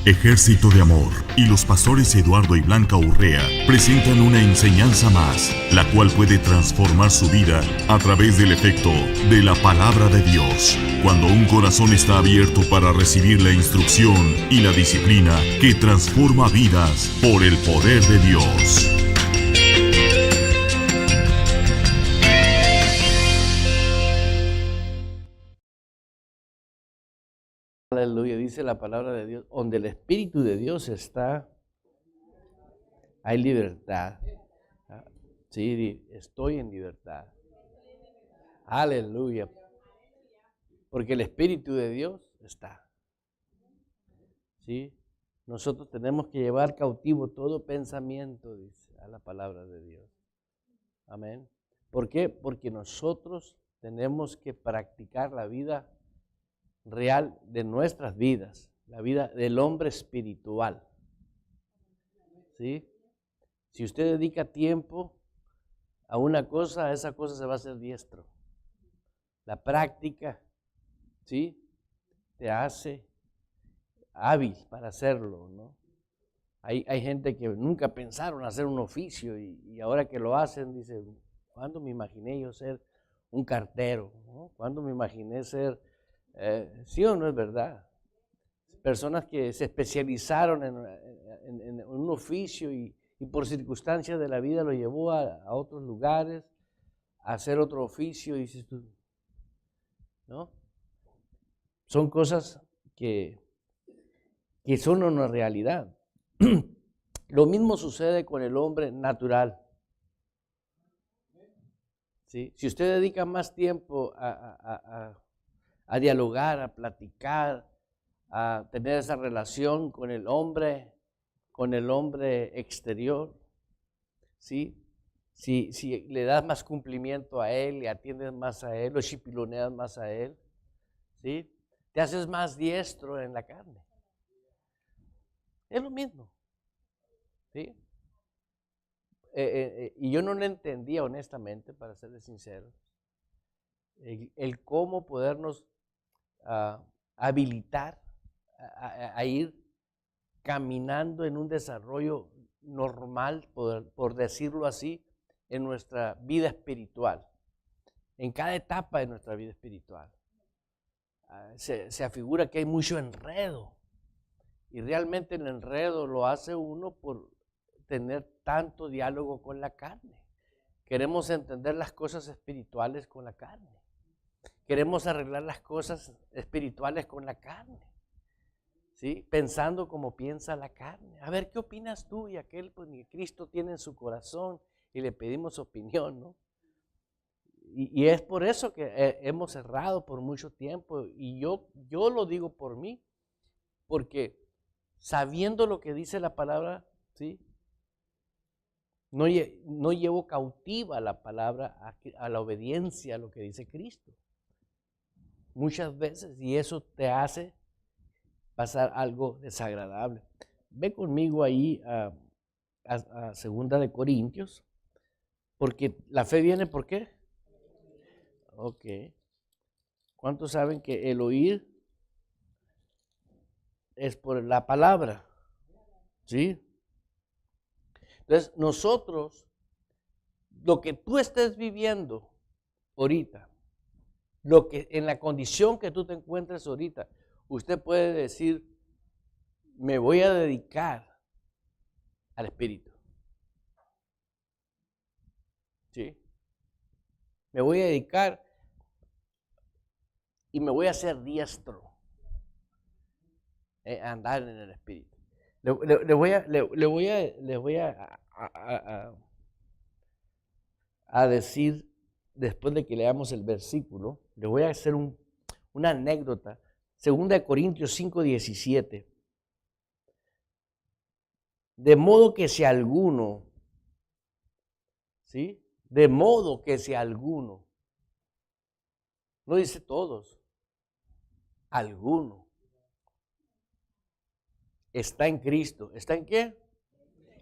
Ejército de Amor y los pastores Eduardo y Blanca Urrea presentan una enseñanza más, la cual puede transformar su vida a través del efecto de la palabra de Dios. Cuando un corazón está abierto para recibir la instrucción y la disciplina que transforma vidas por el poder de Dios. Aleluya, dice la palabra de Dios, donde el Espíritu de Dios está, hay libertad. Sí, estoy en libertad. Aleluya. Porque el Espíritu de Dios está. Sí, nosotros tenemos que llevar cautivo todo pensamiento, dice, a la palabra de Dios. Amén. ¿Por qué? Porque nosotros tenemos que practicar la vida real de nuestras vidas, la vida del hombre espiritual. ¿Sí? Si usted dedica tiempo a una cosa, a esa cosa se va a hacer diestro. La práctica, ¿sí?, te hace hábil para hacerlo, ¿no? Hay gente que nunca pensaron hacer un oficio y ahora que lo hacen, dicen, ¿cuándo me imaginé yo ser un cartero? ¿No? ¿Cuándo me imaginé ser, sí o no es verdad? Personas que se especializaron en un oficio y por circunstancias de la vida lo llevó a otros lugares, a hacer otro oficio, y dices tú, ¿no? Son cosas que son una realidad. Lo mismo sucede con el hombre natural. ¿Sí? Si usted dedica más tiempo a dialogar, a platicar, a tener esa relación con el hombre exterior, ¿sí? Si le das más cumplimiento a él, le atiendes más a él, lo chipiloneas más a él, ¿sí?, te haces más diestro en la carne. Es lo mismo, ¿sí? Y yo no lo entendía honestamente, para serles sincero, el cómo podernos habilitar a ir caminando en un desarrollo normal, por decirlo así, en nuestra vida espiritual, en cada etapa de nuestra vida espiritual. Se afigura que hay mucho enredo, y realmente el enredo lo hace uno por tener tanto diálogo con la carne. Queremos entender las cosas espirituales con la carne. Queremos arreglar las cosas espirituales con la carne, ¿sí?, pensando como piensa la carne. A ver, ¿qué opinas tú? Y aquel, pues, ni Cristo tiene en su corazón y le pedimos opinión, ¿no? Y es por eso que hemos errado por mucho tiempo. Y yo lo digo por mí, porque sabiendo lo que dice la palabra, ¿sí?, no llevo cautiva la palabra a la obediencia a lo que dice Cristo. Muchas veces, y eso te hace pasar algo desagradable. Ve conmigo ahí a 2 de Corintios, porque la fe viene ¿por qué? Ok. ¿Cuántos saben que el oír es por la palabra? ¿Sí? Entonces, nosotros, lo que tú estés viviendo ahorita, lo que en la condición que tú te encuentres ahorita, usted puede decir, me voy a dedicar al Espíritu. ¿Sí? Me voy a dedicar y me voy a hacer diestro a andar en el Espíritu. Le voy a decir, después de que leamos el versículo, le voy a hacer una anécdota. 2 Corintios 5:17. De modo que si alguno, ¿sí?, de modo que si alguno, no dice todos, alguno está en Cristo. ¿Está en qué?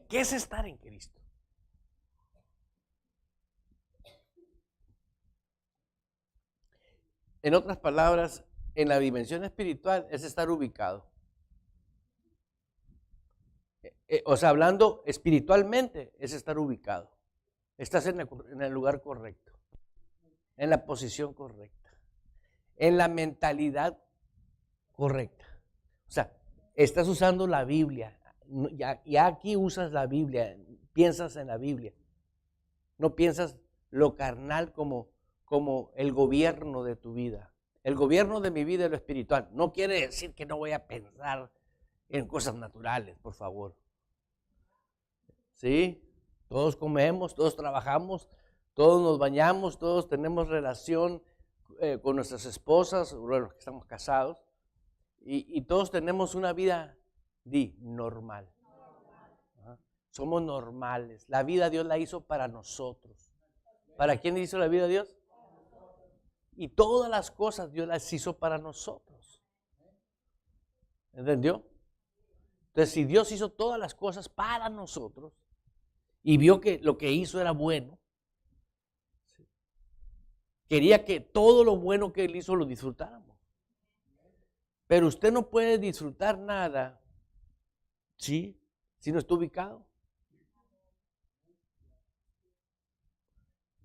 ¿Qué es estar en Cristo? En otras palabras, en la dimensión espiritual es estar ubicado. O sea, hablando espiritualmente, es estar ubicado. Estás en el lugar correcto, en la posición correcta, en la mentalidad correcta. O sea, estás usando la Biblia. Ya aquí usas la Biblia, piensas en la Biblia. No piensas lo carnal como el gobierno de tu vida. El gobierno de mi vida es lo espiritual. No quiere decir que no voy a pensar en cosas naturales, por favor. ¿Sí? Todos comemos, todos trabajamos, todos nos bañamos, todos tenemos relación con nuestras esposas, o los que estamos casados, y todos tenemos una vida normal. ¿Ah? Somos normales. La vida Dios la hizo para nosotros. ¿Para quién hizo la vida Dios? Y todas las cosas Dios las hizo para nosotros. ¿Entendió? Entonces, si Dios hizo todas las cosas para nosotros y vio que lo que hizo era bueno, quería que todo lo bueno que Él hizo lo disfrutáramos. Pero usted no puede disfrutar nada, ¿sí?, si no está ubicado.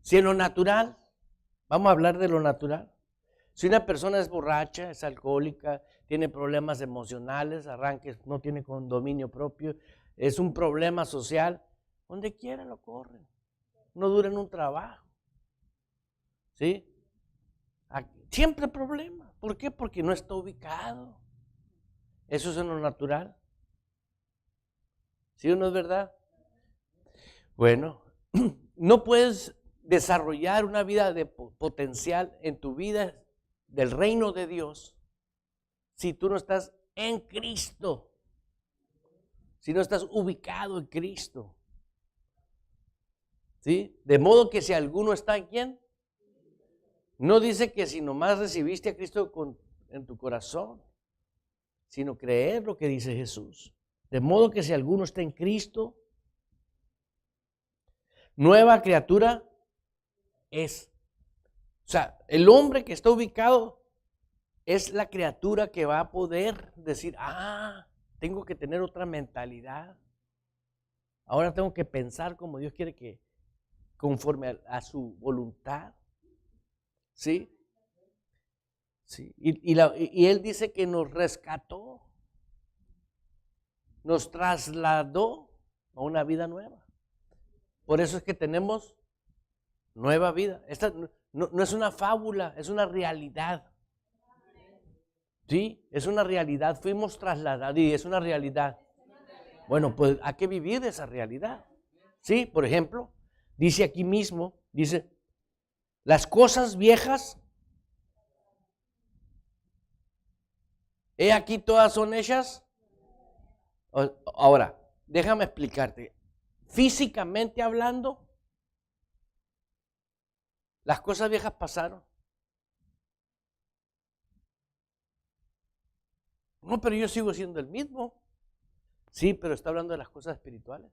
Si en lo natural, vamos a hablar de lo natural. Si una persona es borracha, es alcohólica, tiene problemas emocionales, arranques, no tiene dominio propio, es un problema social, donde quiera lo corren. No dura en un trabajo. ¿Sí? Siempre hay problema. ¿Por qué? Porque no está ubicado. Eso es en lo natural. ¿Sí o no es verdad? Bueno, no puedes desarrollar una vida de potencial en tu vida del reino de Dios si tú no estás en Cristo, si no estás ubicado en Cristo. ¿Sí? De modo que si alguno está en ¿quién? No dice que si nomás recibiste a Cristo en tu corazón, sino creer lo que dice Jesús. De modo que si alguno está en Cristo, nueva criatura es. O sea, el hombre que está ubicado es la criatura que va a poder decir, tengo que tener otra mentalidad. Ahora tengo que pensar como Dios quiere que, conforme a su voluntad. ¿Sí? Sí. Y Él dice que nos rescató, nos trasladó a una vida nueva. Por eso es que tenemos nueva vida. Esta no es una fábula, es una realidad. Sí, es una realidad. Fuimos trasladados y es una realidad. Bueno, pues hay que vivir esa realidad. Sí, por ejemplo, dice aquí mismo, dice, las cosas viejas, he aquí todas son hechas. Ahora, déjame explicarte. Físicamente hablando, las cosas viejas pasaron. No, pero yo sigo siendo el mismo. Sí, pero está hablando de las cosas espirituales.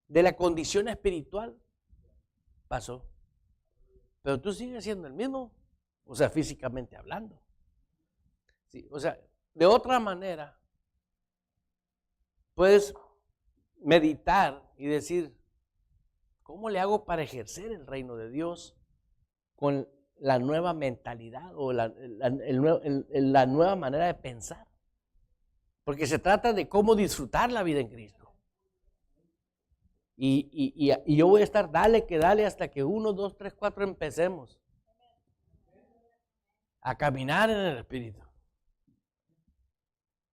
De la condición espiritual pasó. Pero tú sigues siendo el mismo. O sea, físicamente hablando. Sí, o sea, de otra manera, puedes meditar y decir, ¿cómo le hago para ejercer el reino de Dios con la nueva mentalidad o la nueva manera de pensar? Porque se trata de cómo disfrutar la vida en Cristo. Y yo voy a estar, dale hasta que 1, 2, 3, 4 empecemos a caminar en el Espíritu.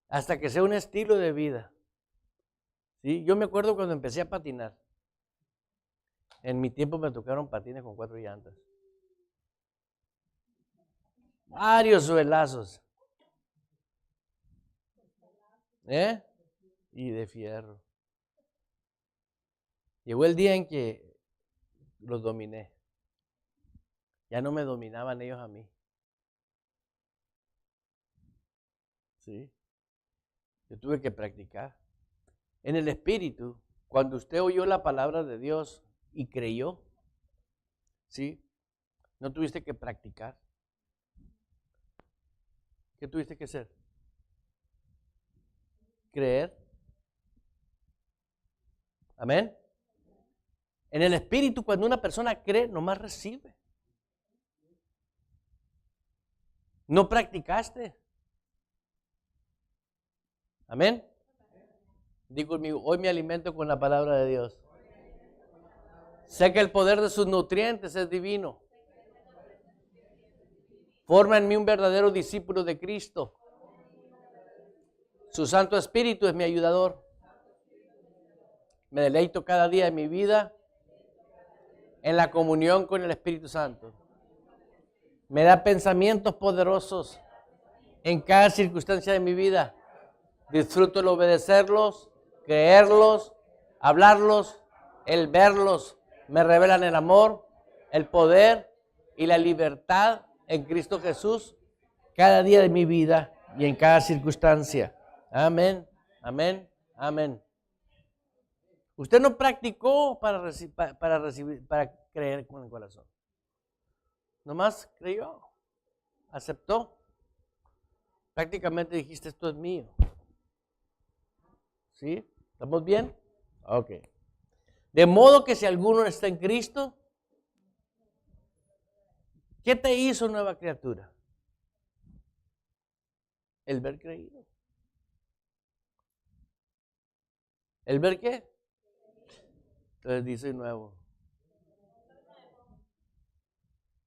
Hasta que sea un estilo de vida. ¿Sí? Yo me acuerdo cuando empecé a patinar. En mi tiempo me tocaron patines con 4 llantas. Varios suelazos. Y de fierro. Llegó el día en que los dominé. Ya no me dominaban ellos a mí. ¿Sí? Yo tuve que practicar. En el Espíritu, cuando usted oyó la palabra de Dios y creyó, ¿sí? No tuviste que practicar. ¿Qué tuviste que hacer? creer. Amén. En el Espíritu, cuando una persona cree, nomás recibe. No practicaste. Amén. Digo conmigo, hoy me alimento con la palabra de Dios. Sé que el poder de sus nutrientes es divino. Forma en mí un verdadero discípulo de Cristo. Su Santo Espíritu es mi ayudador. Me deleito cada día de mi vida en la comunión con el Espíritu Santo. Me da pensamientos poderosos en cada circunstancia de mi vida. Disfruto el obedecerlos, creerlos, hablarlos, el verlos. Me revelan el amor, el poder y la libertad en Cristo Jesús cada día de mi vida y en cada circunstancia. Amén, amén, amén. Usted no practicó para creer con el corazón. Nomás creyó, aceptó. Prácticamente dijiste, esto es mío. ¿Sí? ¿Estamos bien? Ok. De modo que si alguno está en Cristo, ¿qué te hizo nueva criatura? El ver creído. ¿El ver qué? Entonces dice nuevo.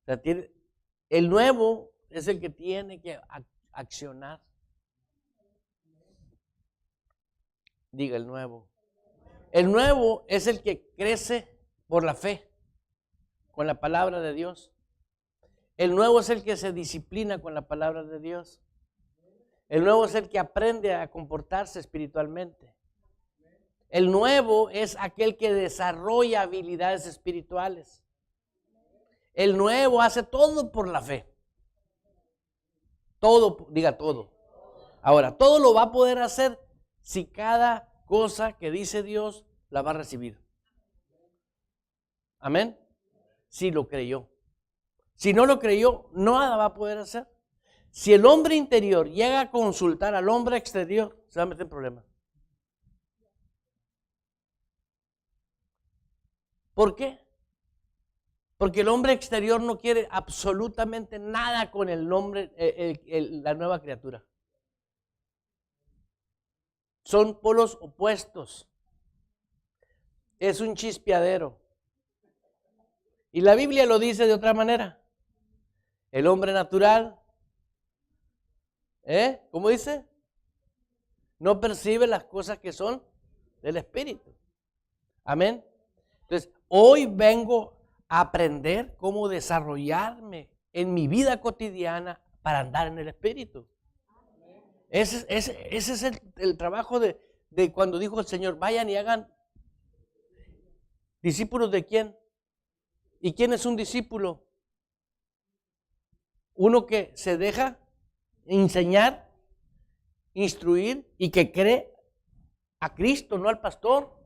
O sea, el nuevo es el que tiene que accionar. Diga el nuevo. El nuevo es el que crece por la fe, con la palabra de Dios. El nuevo es el que se disciplina con la palabra de Dios. El nuevo es el que aprende a comportarse espiritualmente. El nuevo es aquel que desarrolla habilidades espirituales. El nuevo hace todo por la fe. Todo, diga todo. Ahora, todo lo va a poder hacer si cada cosa que dice Dios la va a recibir. Amén. Si lo creyó. Si no lo creyó, nada va a poder hacer. Si el hombre interior llega a consultar al hombre exterior, se va a meter en problemas. ¿Por qué? Porque el hombre exterior no quiere absolutamente nada con el nombre, la nueva criatura. Son polos opuestos. Es un chispeadero. Y la Biblia lo dice de otra manera. El hombre natural, ¿cómo dice? No percibe las cosas que son del Espíritu. Amén. Entonces, hoy vengo a aprender cómo desarrollarme en mi vida cotidiana para andar en el Espíritu. Ese es el trabajo de cuando dijo el Señor, vayan y hagan discípulos de quién. ¿Y quién es un discípulo? Uno que se deja enseñar, instruir y que cree a Cristo, no al pastor.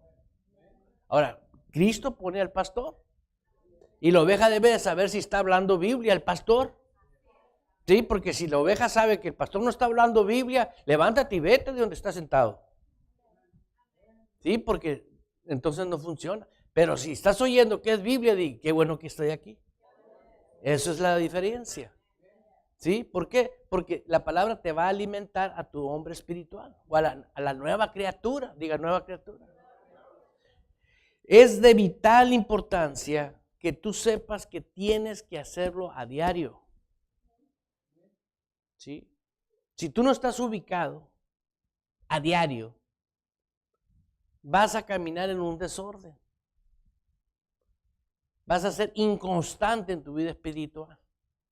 Ahora, Cristo pone al pastor. Y la oveja debe de saber si está hablando Biblia el pastor. Sí, porque si la oveja sabe que el pastor no está hablando Biblia, levántate y vete de donde está sentado. Sí, porque entonces no funciona. Pero si estás oyendo que es Biblia, di, qué bueno que estoy aquí. Eso es la diferencia. ¿Sí? ¿Por qué? Porque la palabra te va a alimentar a tu hombre espiritual o a la nueva criatura. Diga nueva criatura. Es de vital importancia que tú sepas que tienes que hacerlo a diario. ¿Sí? Si tú no estás ubicado a diario, vas a caminar en un desorden. Vas a ser inconstante en tu vida espiritual.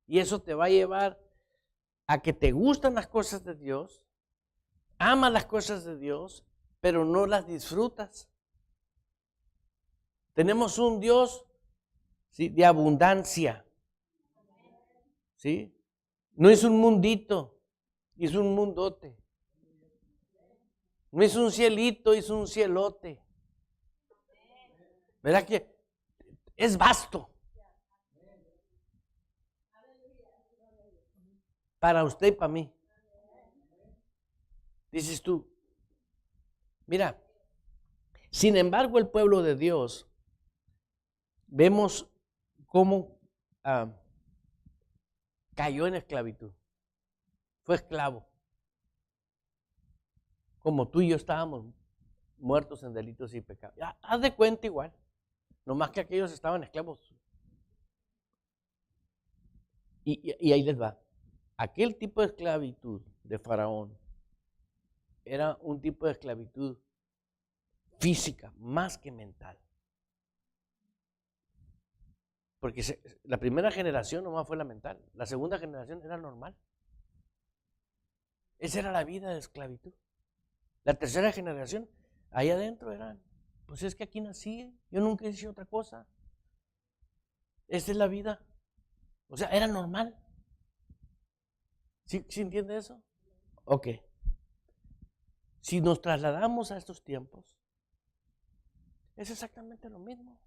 Y eso te va a llevar a que te gustan las cosas de Dios, amas las cosas de Dios, pero no las disfrutas. Tenemos un Dios, ¿sí?, de abundancia. ¿Sí? No es un mundito, es un mundote. No es un cielito, es un cielote. ¿Verdad que es vasto? Para usted y para mí. Dices tú, Mira, sin embargo, el pueblo de Dios, vemos cómo cayó en esclavitud. Fue esclavo. Como tú y yo estábamos muertos en delitos y pecados. Ya, haz de cuenta igual. No más que aquellos estaban esclavos. Y ahí les va. Aquel tipo de esclavitud de Faraón era un tipo de esclavitud física más que mental. Porque la primera generación nomás fue la mental, la segunda generación era normal. Esa era la vida de esclavitud. La tercera generación, ahí adentro eran, pues es que aquí nací, yo nunca hice otra cosa. Esa es la vida. O sea, era normal. ¿Sí entiende eso? Ok. Si nos trasladamos a estos tiempos, es exactamente lo mismo.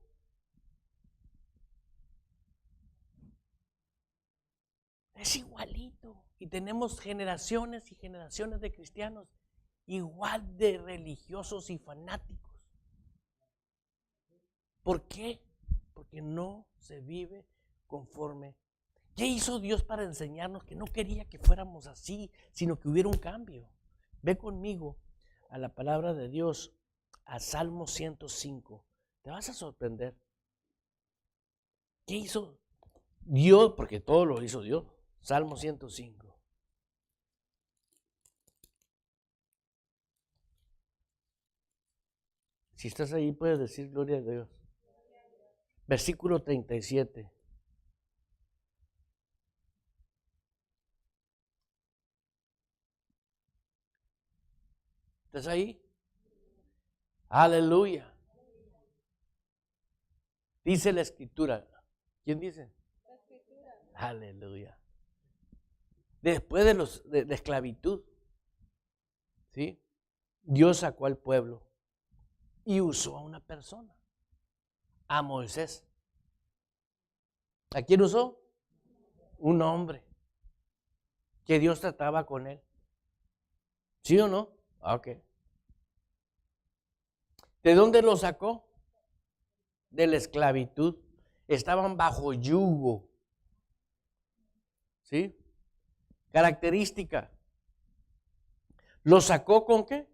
Es igualito. Y tenemos generaciones y generaciones de cristianos igual de religiosos y fanáticos. ¿Por qué? Porque no se vive conforme. ¿Qué hizo Dios para enseñarnos que no quería que fuéramos así, sino que hubiera un cambio? Ve conmigo a la palabra de Dios, a Salmo 105. Te vas a sorprender. ¿Qué hizo Dios? Porque todo lo hizo Dios. Salmo 105. Si estás ahí, puedes decir gloria a Dios. Versículo 37. ¿Estás ahí? Aleluya. Dice la Escritura. ¿Quién dice? La Escritura. Aleluya. Después de la esclavitud, ¿sí? Dios sacó al pueblo y usó a una persona, a Moisés. ¿A quién usó? Un hombre que Dios trataba con él. ¿Sí o no? Ok. ¿De dónde lo sacó? De la esclavitud. Estaban bajo yugo. ¿Sí? Característica. ¿Lo sacó con qué?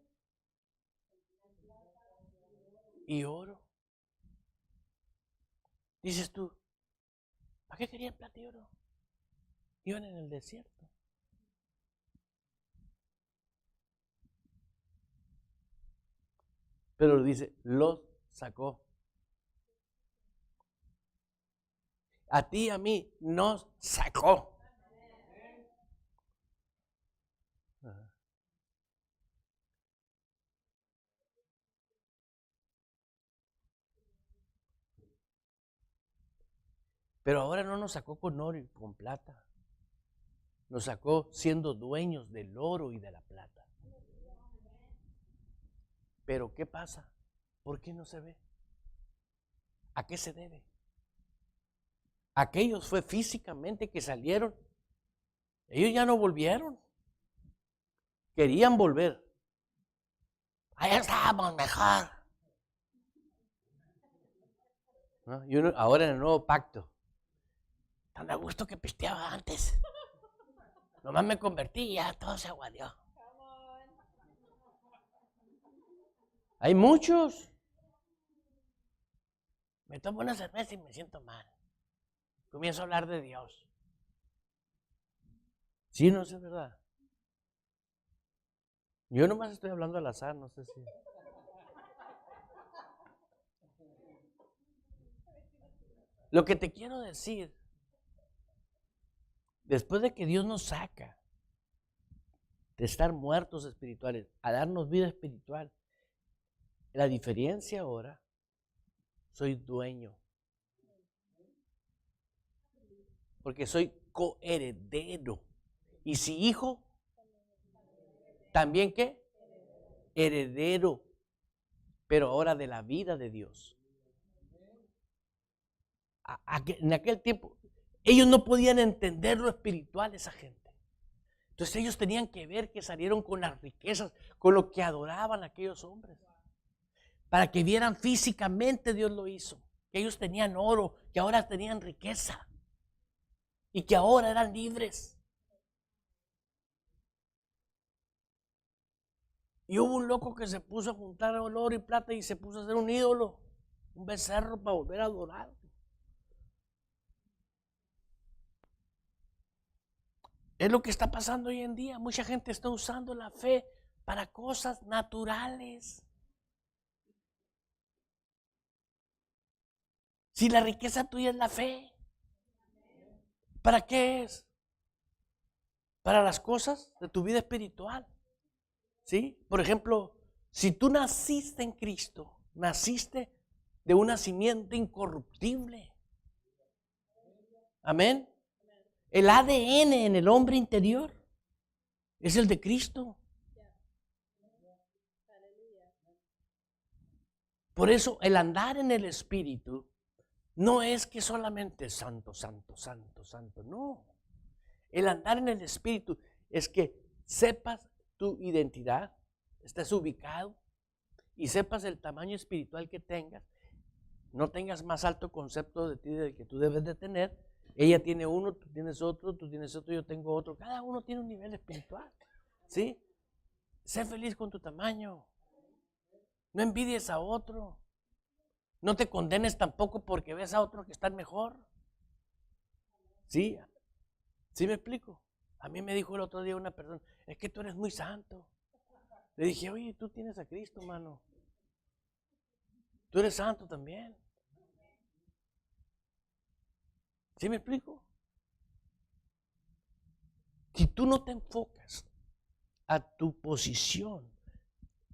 Y oro. Dices tú, ¿para qué querían plata y oro? Iban en el desierto. Pero dice, los sacó. A ti y a mí nos sacó. Pero ahora no nos sacó con oro y con plata. Nos sacó siendo dueños del oro y de la plata. Pero ¿qué pasa? ¿Por qué no se ve? ¿A qué se debe? Aquellos fue físicamente que salieron. Ellos ya no volvieron. Querían volver. Allá estábamos mejor. ¿No? Y uno, ahora en el nuevo pacto. Tan a gusto que pisteaba antes. Nomás me convertí y ya todo se aguadió. Hay muchos. Me tomo una cerveza y me siento mal. Comienzo a hablar de Dios. Sí, no sé, es verdad. Yo nomás estoy hablando al azar, no sé si. Lo que te quiero decir, después de que Dios nos saca de estar muertos espirituales a darnos vida espiritual, la diferencia ahora, soy dueño. Porque soy coheredero. Y si hijo, ¿también qué? Heredero. Pero ahora de la vida de Dios. En aquel tiempo, ellos no podían entender lo espiritual, esa gente. Entonces ellos tenían que ver que salieron con las riquezas, con lo que adoraban aquellos hombres. Para que vieran físicamente Dios lo hizo. Que ellos tenían oro, que ahora tenían riqueza. Y que ahora eran libres. Y hubo un loco que se puso a juntar oro y plata y se puso a hacer un ídolo, un becerro para volver a adorar. Es lo que está pasando hoy en día. Mucha gente está usando la fe para cosas naturales. Si la riqueza tuya es la fe, ¿para qué es? Para las cosas de tu vida espiritual. ¿Sí? Por ejemplo, si tú naciste en Cristo, naciste de un nacimiento incorruptible. Amén. El ADN en el hombre interior es el de Cristo. Por eso el andar en el Espíritu no es que solamente santo, santo, santo, santo. No. El andar en el Espíritu es que sepas tu identidad, estés ubicado y sepas el tamaño espiritual que tengas. No tengas más alto concepto de ti del que tú debes de tener. Ella tiene uno, tú tienes otro, yo tengo otro. Cada uno tiene un nivel espiritual. ¿Sí? Sé feliz con tu tamaño. No envidies a otro. No te condenes tampoco porque ves a otro que está mejor. ¿Sí? ¿Sí me explico? A mí me dijo el otro día una persona, es que tú eres muy santo. Le dije, oye, tú tienes a Cristo, mano. Tú eres santo también. ¿Sí me explico? Si tú no te enfocas a tu posición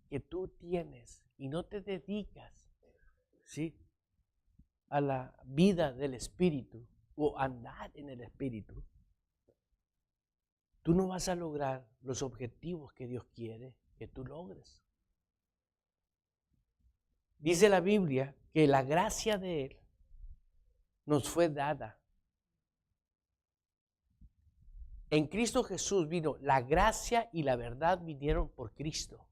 que tú tienes y no te dedicas, ¿sí?, a la vida del Espíritu o andar en el Espíritu, tú no vas a lograr los objetivos que Dios quiere que tú logres. Dice la Biblia que la gracia de Él nos fue dada. En Cristo Jesús vino la gracia y la verdad, vinieron por Cristo.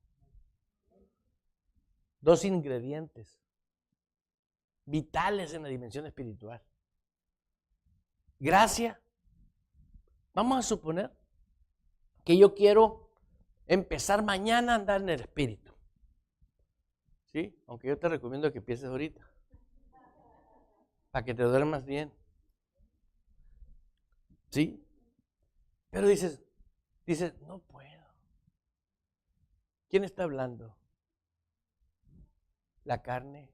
Dos ingredientes vitales en la dimensión espiritual. Gracia. Vamos a suponer que yo quiero empezar mañana a andar en el Espíritu. ¿Sí? Aunque yo te recomiendo que empieces ahorita, para que te duermas bien. ¿Sí? Pero dices, no puedo. ¿Quién está hablando? La carne.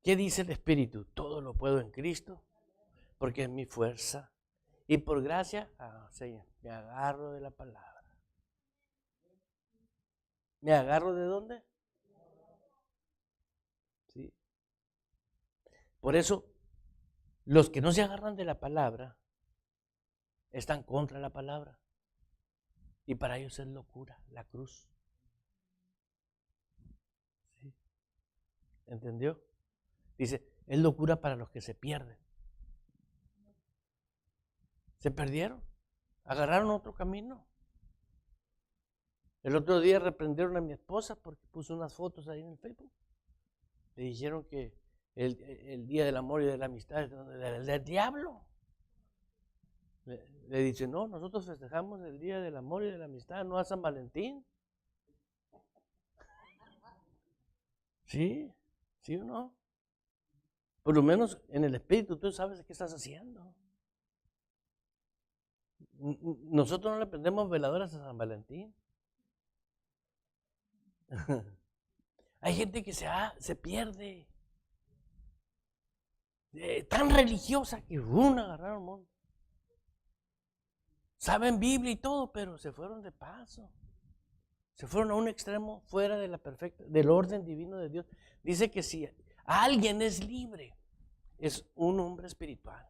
¿Qué dice el Espíritu? Todo lo puedo en Cristo, porque es mi fuerza. Y por gracia, Señor, me agarro de la palabra. ¿Me agarro de dónde? ¿Sí? Por eso, los que no se agarran de la palabra están contra la palabra. Y para ellos es locura, la cruz. ¿Sí? ¿Entendió? Dice, es locura para los que se pierden. Se perdieron, agarraron otro camino. El otro día reprendieron a mi esposa porque puso unas fotos ahí en el Facebook. Le dijeron que el Día del Amor y de la Amistad es del diablo. Le dice, no, nosotros festejamos el Día del Amor y de la Amistad, no a San Valentín. ¿Sí? ¿Sí o no? Por lo menos en el Espíritu tú sabes qué estás haciendo. Nosotros no le prendemos veladoras a San Valentín. Hay gente que se pierde. Tan religiosa que agarraron un mundo. Saben Biblia y todo, pero se fueron de paso. Se fueron a un extremo fuera de del orden divino de Dios. Dice que si alguien es libre, es un hombre espiritual.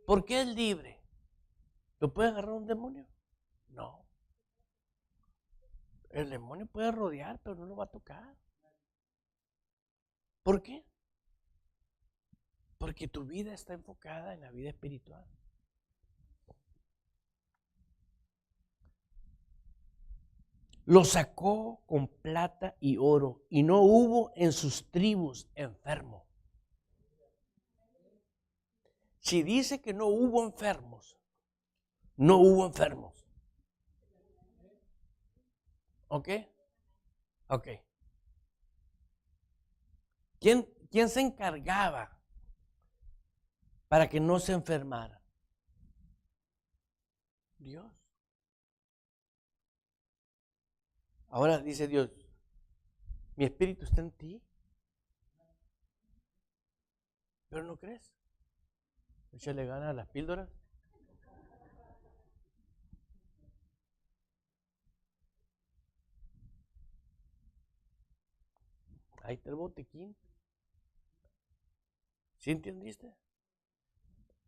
¿Por qué es libre? ¿Lo puede agarrar un demonio? No. El demonio puede rodear, pero no lo va a tocar. ¿Por qué? Porque tu vida está enfocada en la vida espiritual. Lo sacó con plata y oro, y no hubo en sus tribus enfermo. Si dice que no hubo enfermos, no hubo enfermos. ¿Ok? Ok. ¿Quién se encargaba para que no se enfermara? Dios. Ahora dice Dios, mi espíritu está en ti, pero no crees. Échale ganas a las píldoras. Ahí está el botequín. ¿Sí entendiste?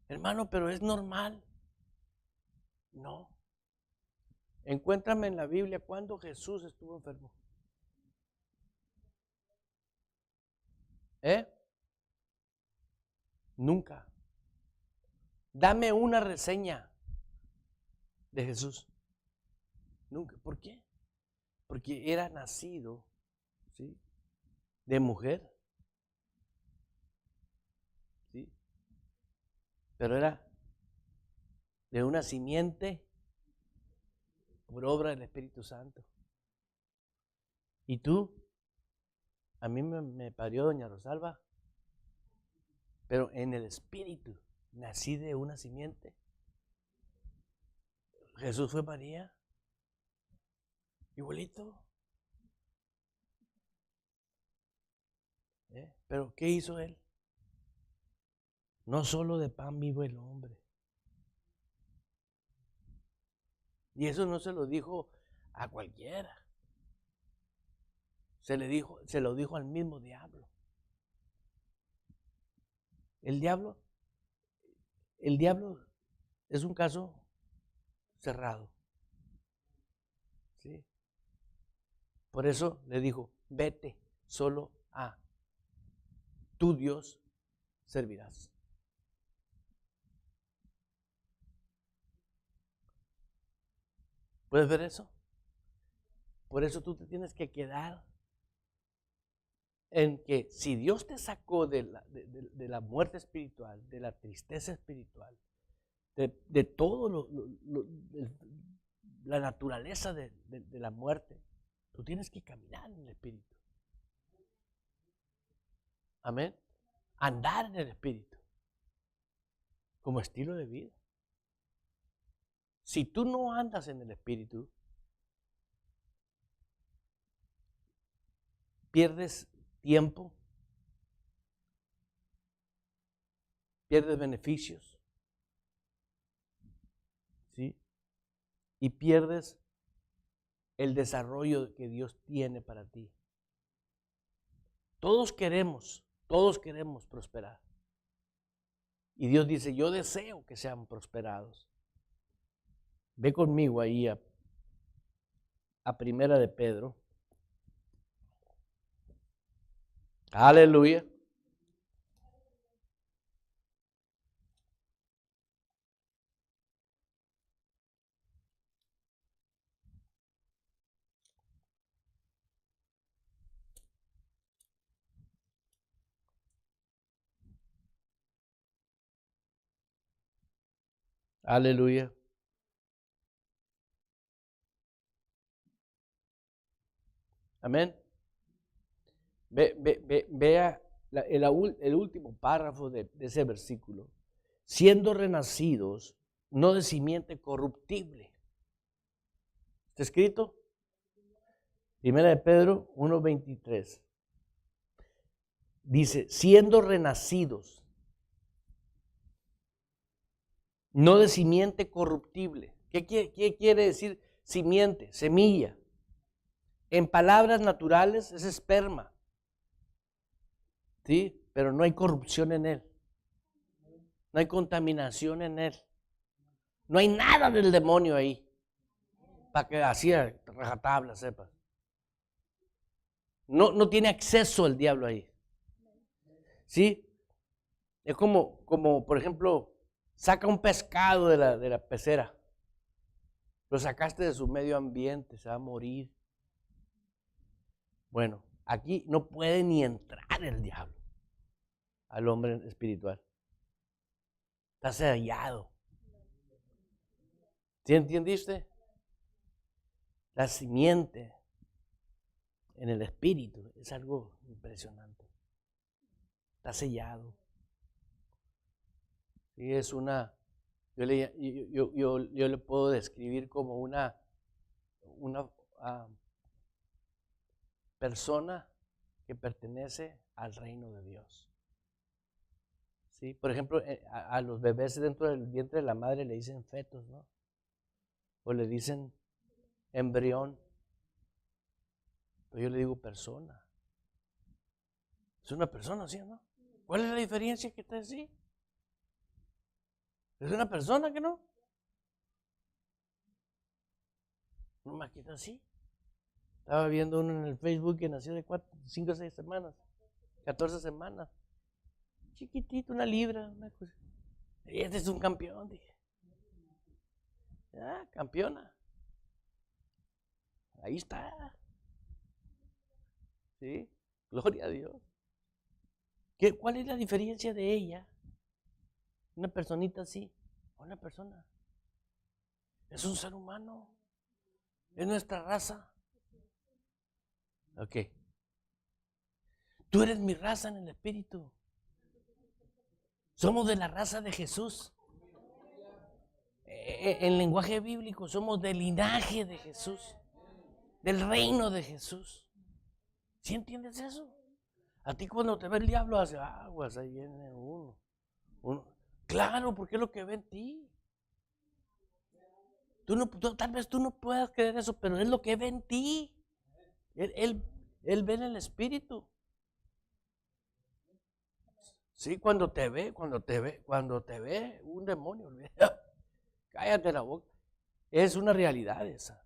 Hermano, pero es normal. No. Encuéntrame en la Biblia cuando Jesús estuvo enfermo. Nunca. Dame una reseña de Jesús. Nunca. ¿Por qué? Porque era nacido, ¿sí?, de mujer. ¿Sí? Pero era de una simiente por obra del Espíritu Santo. ¿Y tú? A mí me parió doña Rosalba, pero en el Espíritu nací de una simiente. Jesús fue María, igualito. Pero ¿qué hizo él? No solo de pan vivo el hombre. Y eso no se lo dijo a cualquiera. Se lo dijo al mismo diablo. El diablo es un caso cerrado. ¿Sí? Por eso le dijo, vete, solo a tu Dios servirás. ¿Puedes ver eso? Por eso tú te tienes que quedar en que si Dios te sacó de la muerte espiritual, de la tristeza espiritual, de todo la naturaleza de la muerte, tú tienes que caminar en el Espíritu. Amén. Andar en el Espíritu como estilo de vida. Si tú no andas en el Espíritu, pierdes tiempo, pierdes beneficios, ¿sí? Y pierdes el desarrollo que Dios tiene para ti. Todos queremos prosperar. Y Dios dice, yo deseo que sean prosperados. Ve conmigo ahí a Primera de Pedro. Aleluya. Aleluya. Amén. Vea el último párrafo de ese versículo. Siendo renacidos, no de simiente corruptible. ¿Está escrito? Primera de Pedro 1:23. Dice, siendo renacidos, no de simiente corruptible. ¿Qué quiere decir simiente? Semilla. En palabras naturales es esperma. ¿Sí? Pero no hay corrupción en él. No hay contaminación en él. No hay nada del demonio ahí. Para que así a rajatabla sepas. No tiene acceso el diablo ahí. ¿Sí? Es como por ejemplo, saca un pescado de la pecera. Lo sacaste de su medio ambiente, se va a morir. Bueno, aquí no puede ni entrar el diablo al hombre espiritual. Está sellado. ¿Sí entendiste? La simiente en el espíritu es algo impresionante. Está sellado. Y es una, yo le puedo describir como una persona que pertenece al reino de Dios. ¿Sí? Por ejemplo, a los bebés dentro del vientre de la madre le dicen fetos, ¿no? O le dicen embrión. Pero yo le digo persona. Es una persona, ¿sí o no? ¿Cuál es la diferencia que está así? Es una persona que no. No más que está así. Estaba viendo uno en el Facebook que nació de 5 o 6 semanas, 14 semanas. Chiquitito, una libra, una cosa. Y este es un campeón, dije. Ah, campeona. Ahí está. ¿Sí? Gloria a Dios. ¿Cuál es la diferencia de ella? Una personita así, una persona. Es un ser humano. Es nuestra raza. Ok. Tú eres mi raza en el espíritu. Somos de la raza de Jesús. En lenguaje bíblico somos del linaje de Jesús. Del reino de Jesús. ¿Sí entiendes eso? A ti cuando te ve el diablo hace aguas, ahí viene uno. Claro, porque es lo que ve en ti. Tal vez tú no puedas creer eso, pero es lo que ve en ti. Él ve en el espíritu. Sí, cuando te ve un demonio, cállate la boca. Es una realidad esa.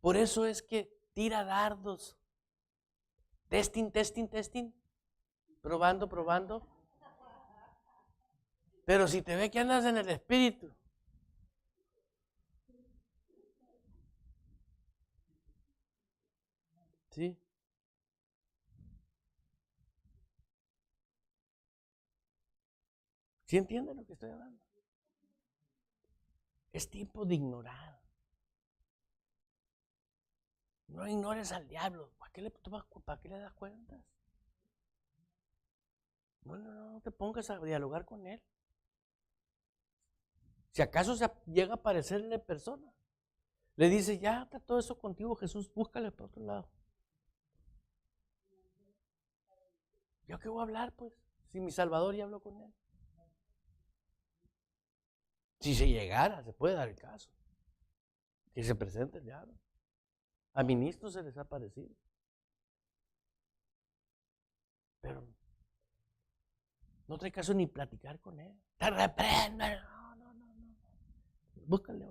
Por eso es que tira dardos. Testing. Probando. Pero si te ve que andas en el espíritu. ¿Sí? ¿Sí entienden lo que estoy hablando? Es tiempo de ignorar. No ignores al diablo. ¿Para qué le das cuentas? No te pongas a dialogar con él. Si acaso se llega a aparecerle persona, le dice, ya está todo eso contigo, Jesús, búscale para otro lado. ¿Yo qué voy a hablar, pues? Si mi Salvador ya habló con él. Si se llegara, se puede dar el caso. Que se presente el diablo. A ministros se les ha parecido. Pero no trae caso ni platicar con él. Te reprendo. No. Búscale.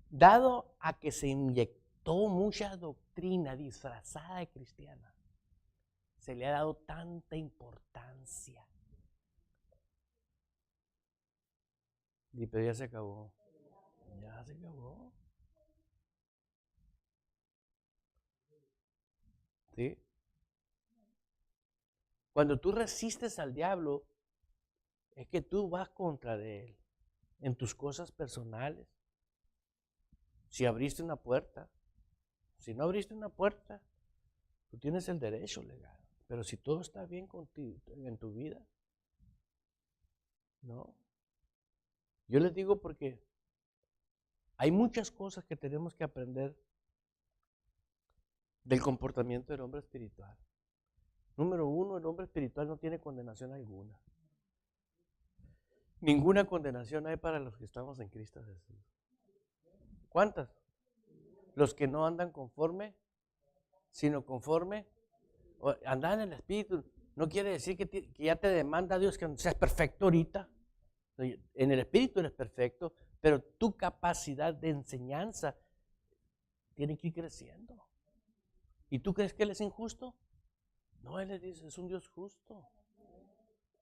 Dado a que se inyectó mucha doctrina disfrazada de cristiana, se le ha dado tanta importancia. Pero ya se acabó. ¿Sí? Cuando tú resistes al diablo, es que tú vas contra de él en tus cosas personales. Si abriste una puerta, si no abriste una puerta, tú tienes el derecho legal. Pero si todo está bien contigo en tu vida, no. Yo les digo porque hay muchas cosas que tenemos que aprender del comportamiento del hombre espiritual. Número 1, el hombre espiritual no tiene condenación alguna. Ninguna condenación hay para los que estamos en Cristo Jesús. ¿Cuántas? Los que no andan conforme, sino conforme. Andar en el espíritu no quiere decir que ya te demanda Dios que seas perfecto ahorita. En el espíritu eres perfecto, pero tu capacidad de enseñanza tiene que ir creciendo. ¿Y tú crees que Él es injusto? No, Él es un Dios justo.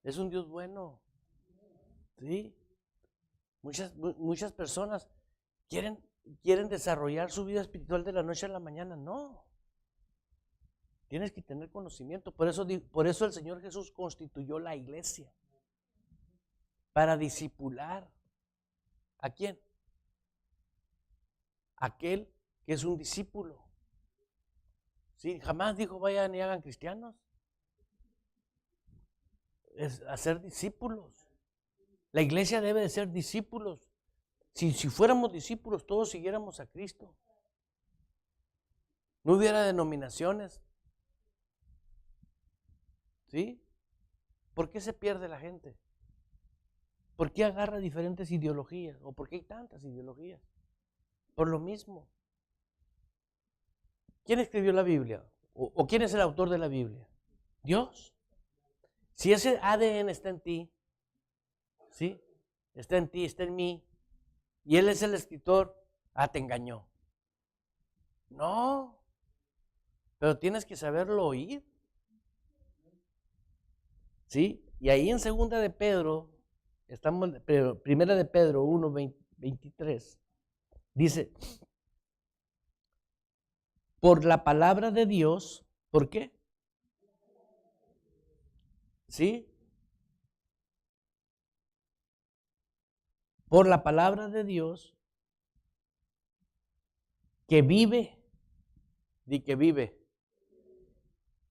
Es un Dios bueno. ¿Sí? Muchas personas ¿Quieren desarrollar su vida espiritual de la noche a la mañana? No. Tienes que tener conocimiento. Por eso el Señor Jesús constituyó la iglesia. Para discipular. ¿A quién? Aquel que es un discípulo. ¿Sí? Jamás dijo vayan y hagan cristianos. Es hacer discípulos. La iglesia debe de ser discípulos. Si fuéramos discípulos, todos siguiéramos a Cristo. No hubiera denominaciones. ¿Sí? ¿Por qué se pierde la gente? ¿Por qué agarra diferentes ideologías? ¿O por qué hay tantas ideologías? Por lo mismo. ¿Quién escribió la Biblia? ¿O quién es el autor de la Biblia? Dios. Si ese ADN está en ti, ¿sí? Está en ti, está en mí, y Él es el escritor, te engañó. No, pero tienes que saberlo oír. ¿Sí? Y ahí en segunda de Pedro, primera de Pedro 1, 23, dice, por la palabra de Dios, ¿por qué? ¿Sí? Por la palabra de Dios que vive,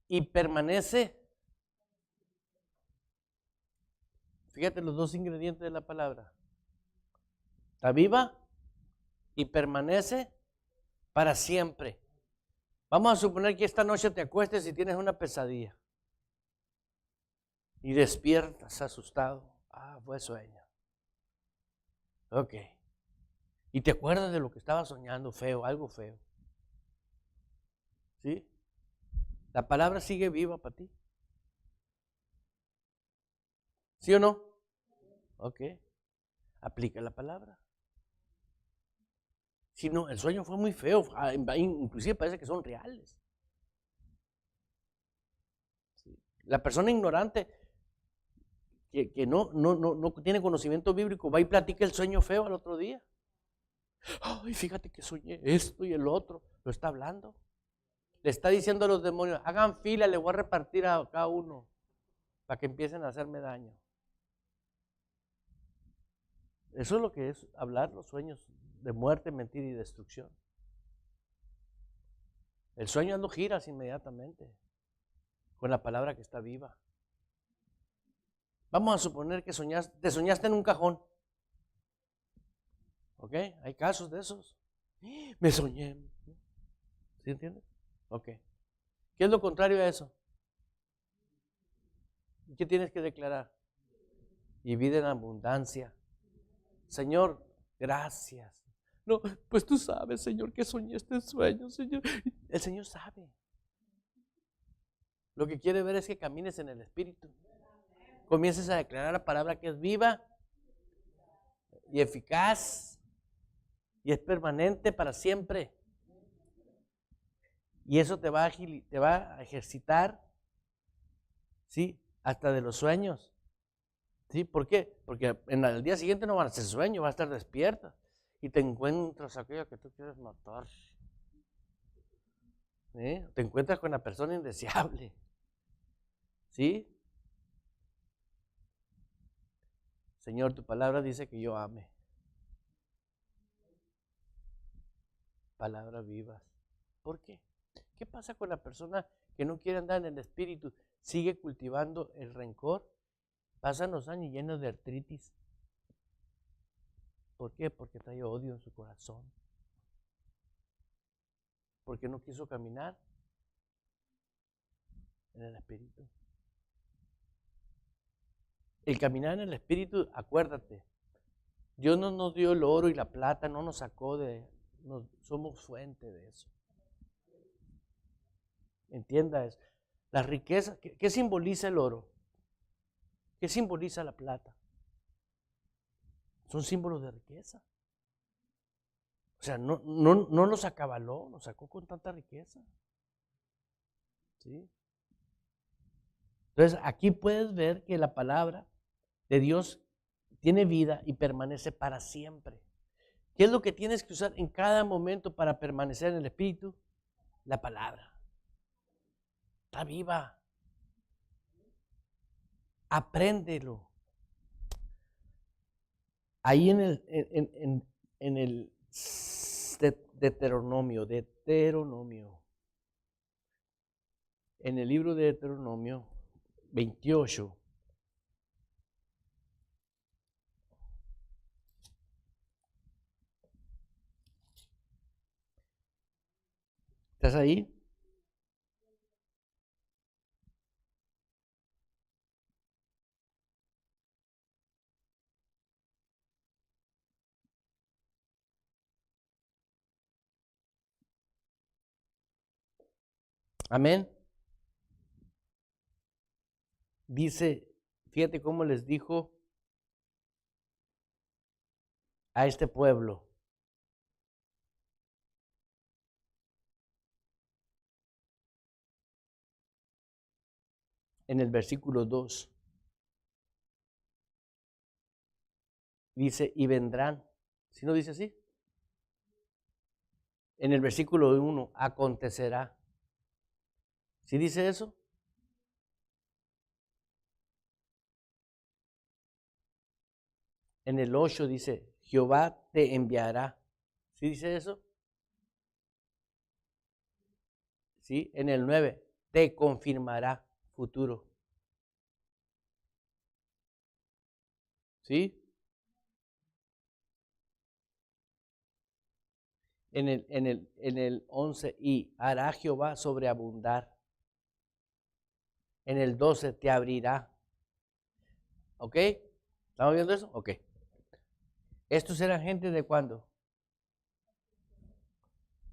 y permanece. Fíjate los dos ingredientes de la palabra. Está viva y permanece para siempre. Vamos a suponer que esta noche te acuestes y tienes una pesadilla. Y despiertas asustado. Fue sueño. Ok. Y te acuerdas de lo que estabas soñando, feo, algo feo. ¿Sí? La palabra sigue viva para ti. ¿Sí o no? Ok. Aplica la palabra. Si no, el sueño fue muy feo, inclusive parece que son reales. ¿Sí? La persona ignorante que no tiene conocimiento bíblico va y platica el sueño feo al otro día. Ay, fíjate que soñé esto y el otro. Lo está hablando. Le está diciendo a los demonios, hagan fila, le voy a repartir a cada uno para que empiecen a hacerme daño. Eso es lo que es hablar los sueños de muerte, mentira y destrucción. El sueño lo giras inmediatamente con la palabra que está viva. Vamos a suponer que te soñaste en un cajón. ¿Ok? Hay casos de esos. Me soñé. ¿Sí entiendes? Ok. ¿Qué es lo contrario a eso? ¿Qué tienes que declarar? Y vida en abundancia. Señor, gracias. No, pues tú sabes, Señor, que soñé este sueño, Señor. El Señor sabe. Lo que quiere ver es que camines en el Espíritu. Comiences a declarar la palabra que es viva y eficaz y es permanente para siempre. Y eso te va a ejercitar, ¿sí? Hasta de los sueños. ¿Sí? ¿Por qué? Porque el día siguiente no van a ser sueños, vas a estar despierta y te encuentras aquella que tú quieres matar. ¿Sí? Te encuentras con la persona indeseable. ¿Sí? Señor, tu palabra dice que yo ame. Palabras vivas. ¿Por qué? ¿Qué pasa con la persona que no quiere andar en el Espíritu? Sigue cultivando el rencor. Pasan los años llenos de artritis. ¿Por qué? Porque trae odio en su corazón. Porque no quiso caminar en el Espíritu. El caminar en el Espíritu, acuérdate, Dios no nos dio el oro y la plata, no nos sacó somos fuente de eso. Entienda eso. La riqueza, ¿qué simboliza el oro? ¿Qué simboliza la plata? Son símbolos de riqueza. O sea, no los acabaló, los sacó con tanta riqueza. ¿Sí? Entonces, aquí puedes ver que la palabra de Dios tiene vida y permanece para siempre. ¿Qué es lo que tienes que usar en cada momento para permanecer en el Espíritu? La palabra. Está viva. Apréndelo. Ahí en el Deuteronomio, en el libro de Deuteronomio 28, ¿estás ahí? Amén. Dice, fíjate cómo les dijo a este pueblo. En el versículo 2. Dice, y vendrán. ¿Sí no dice así? En el versículo 1, acontecerá. ¿Sí dice eso? En el 8 dice, Jehová te enviará. ¿Sí dice eso? ¿Sí? En el 9, te confirmará futuro. ¿Sí? En el 11, y hará Jehová sobreabundar. En el 12, te abrirá. ¿Ok? ¿Estamos viendo eso? Ok. ¿Estos eran gente de cuándo?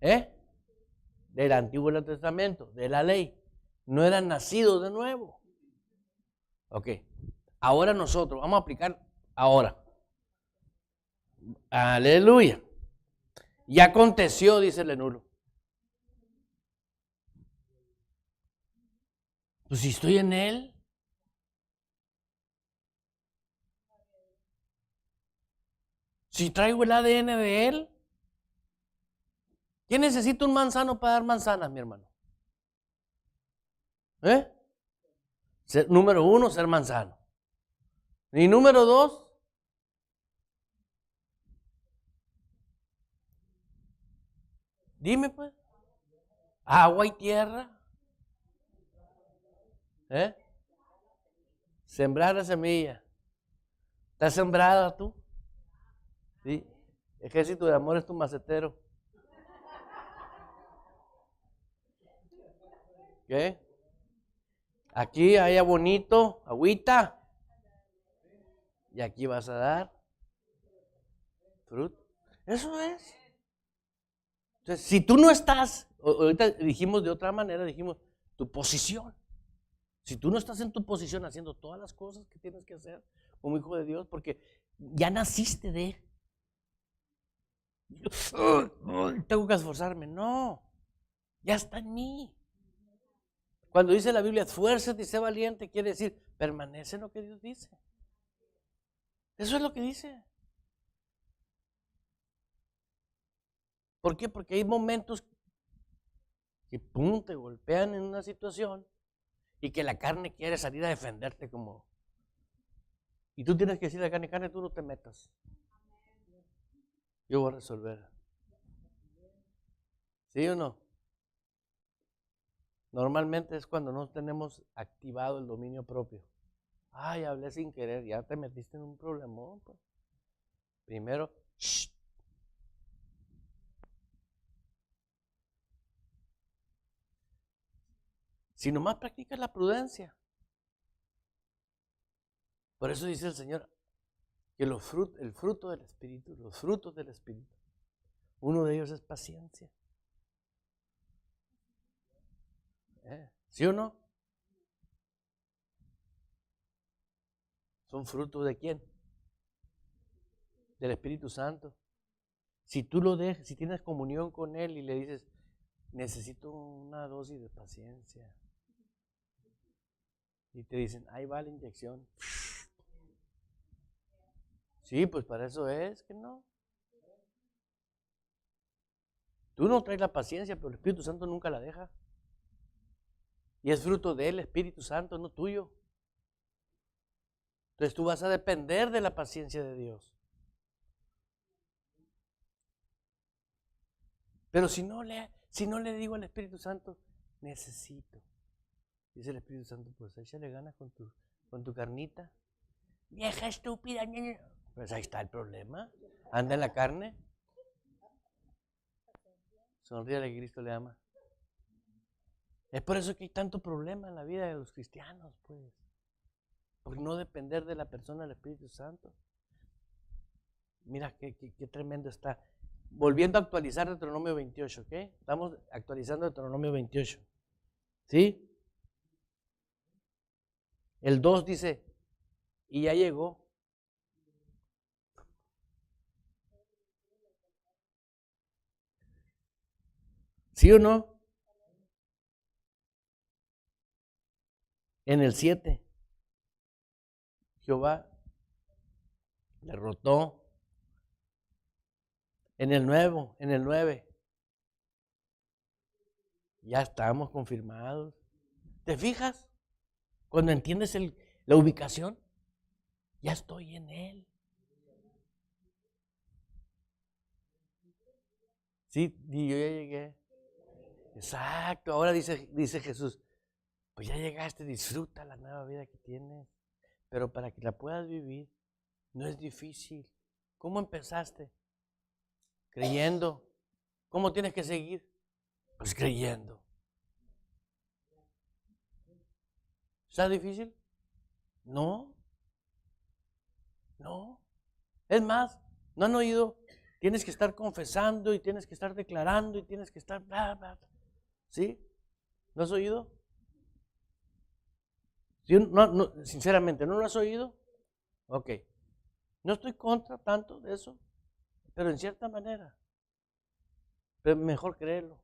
Del Antiguo Testamento, de la ley. No eran nacidos de nuevo. Ok. Ahora nosotros, vamos a aplicar ahora. Aleluya. Ya aconteció, dice el Lenulo. Pues si estoy en él. Si traigo el ADN de él. ¿Quién necesita un manzano para dar manzanas, mi hermano? Número 1, ser manzano. Y número 2, dime pues, agua y tierra. Sembrar la semilla. ¿Estás sembrada tú? Sí. Ejército de Amor es tu macetero. ¿Qué? Aquí haya bonito, agüita. Y aquí vas a dar fruto. Eso es. Entonces, si tú no estás, ahorita dijimos de otra manera, dijimos tu posición. Si tú no estás en tu posición haciendo todas las cosas que tienes que hacer como hijo de Dios, porque ya naciste de él. Tengo que esforzarme. No, ya está en mí. Cuando dice la Biblia, esfuérzate y sé valiente, quiere decir, permanece en lo que Dios dice. Eso es lo que dice. ¿Por qué? Porque hay momentos que pum, te golpean en una situación y que la carne quiere salir a defenderte como... Y tú tienes que decirle a la carne, tú no te metas. Yo voy a resolver. ¿Sí o no? Normalmente es cuando no tenemos activado el dominio propio. Ay, hablé sin querer, ya te metiste en un problemón. Pues. Primero, shh. Si nomás practicas la prudencia. Por eso dice el Señor que el fruto del Espíritu, los frutos del Espíritu, uno de ellos es paciencia. ¿Sí o no? ¿Son frutos de quién? Del Espíritu Santo. Si tú lo dejas, si tienes comunión con Él y le dices, necesito una dosis de paciencia. Y te dicen, ahí va la inyección. Sí, pues para eso es que no. Tú no traes la paciencia, pero el Espíritu Santo nunca la deja. Y es fruto del Espíritu Santo, no tuyo. Entonces tú vas a depender de la paciencia de Dios. Pero si no le digo al Espíritu Santo, necesito. Dice el Espíritu Santo, pues échale ganas con tu carnita. Vieja estúpida. Pues ahí está el problema. Anda en la carne. Sonríale que Cristo le ama. Es por eso que hay tanto problema en la vida de los cristianos, pues. Por no depender de la persona del Espíritu Santo. Mira qué tremendo está. Volviendo a actualizar Deuteronomio 28, ¿ok? Estamos actualizando Deuteronomio 28. ¿Sí? El 2 dice, y ya llegó. ¿Sí o no? En el 7, Jehová derrotó. En el 9, ya estamos confirmados. ¿Te fijas? Cuando entiendes la ubicación, ya estoy en Él. Sí, y yo ya llegué. Exacto, ahora dice Jesús, pues ya llegaste, disfruta la nueva vida que tienes. Pero para que la puedas vivir, no es difícil. ¿Cómo empezaste? Creyendo. ¿Cómo tienes que seguir? Pues creyendo. ¿Está difícil? No. Es más, ¿no han oído? Tienes que estar confesando y tienes que estar declarando y tienes que estar bla, bla. ¿Sí? ¿No has oído? ¿Sí? No, sinceramente, ¿no lo has oído? Ok. No estoy contra tanto de eso, pero en cierta manera. Pero mejor créelo.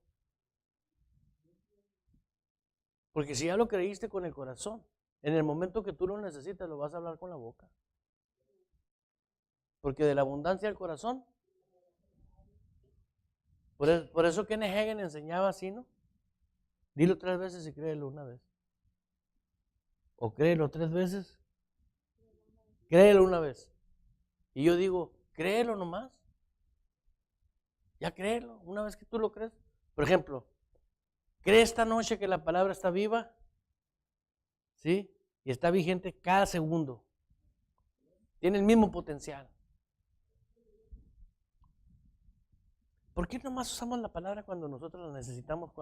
Porque si ya lo creíste con el corazón, en el momento que tú lo necesitas, lo vas a hablar con la boca. Porque de la abundancia del corazón. Por eso Kenneth Hagin enseñaba así, ¿no? Dilo 3 veces y créelo una vez. O créelo 3 veces. Créelo una vez. Y yo digo, créelo nomás. Ya créelo, una vez que tú lo crees. Por ejemplo, ¿cree esta noche que la palabra está viva? ¿Sí? Y está vigente cada segundo. Tiene el mismo potencial. ¿Por qué nomás usamos la palabra cuando nosotros la necesitamos?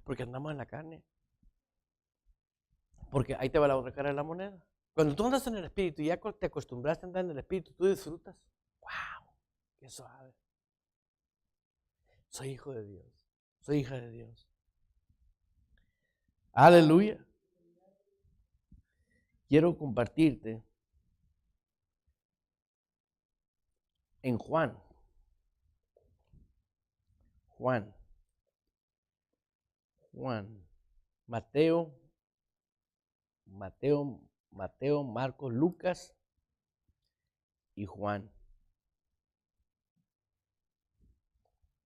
Porque andamos en la carne. Porque ahí te va la otra cara de la moneda. Cuando tú andas en el Espíritu y ya te acostumbraste a andar en el Espíritu, tú disfrutas. ¡Wow! ¡Qué suave! Soy hijo de Dios. Soy hija de Dios. ¡Aleluya! Quiero compartirte en Juan, Mateo, Marcos, Lucas y Juan.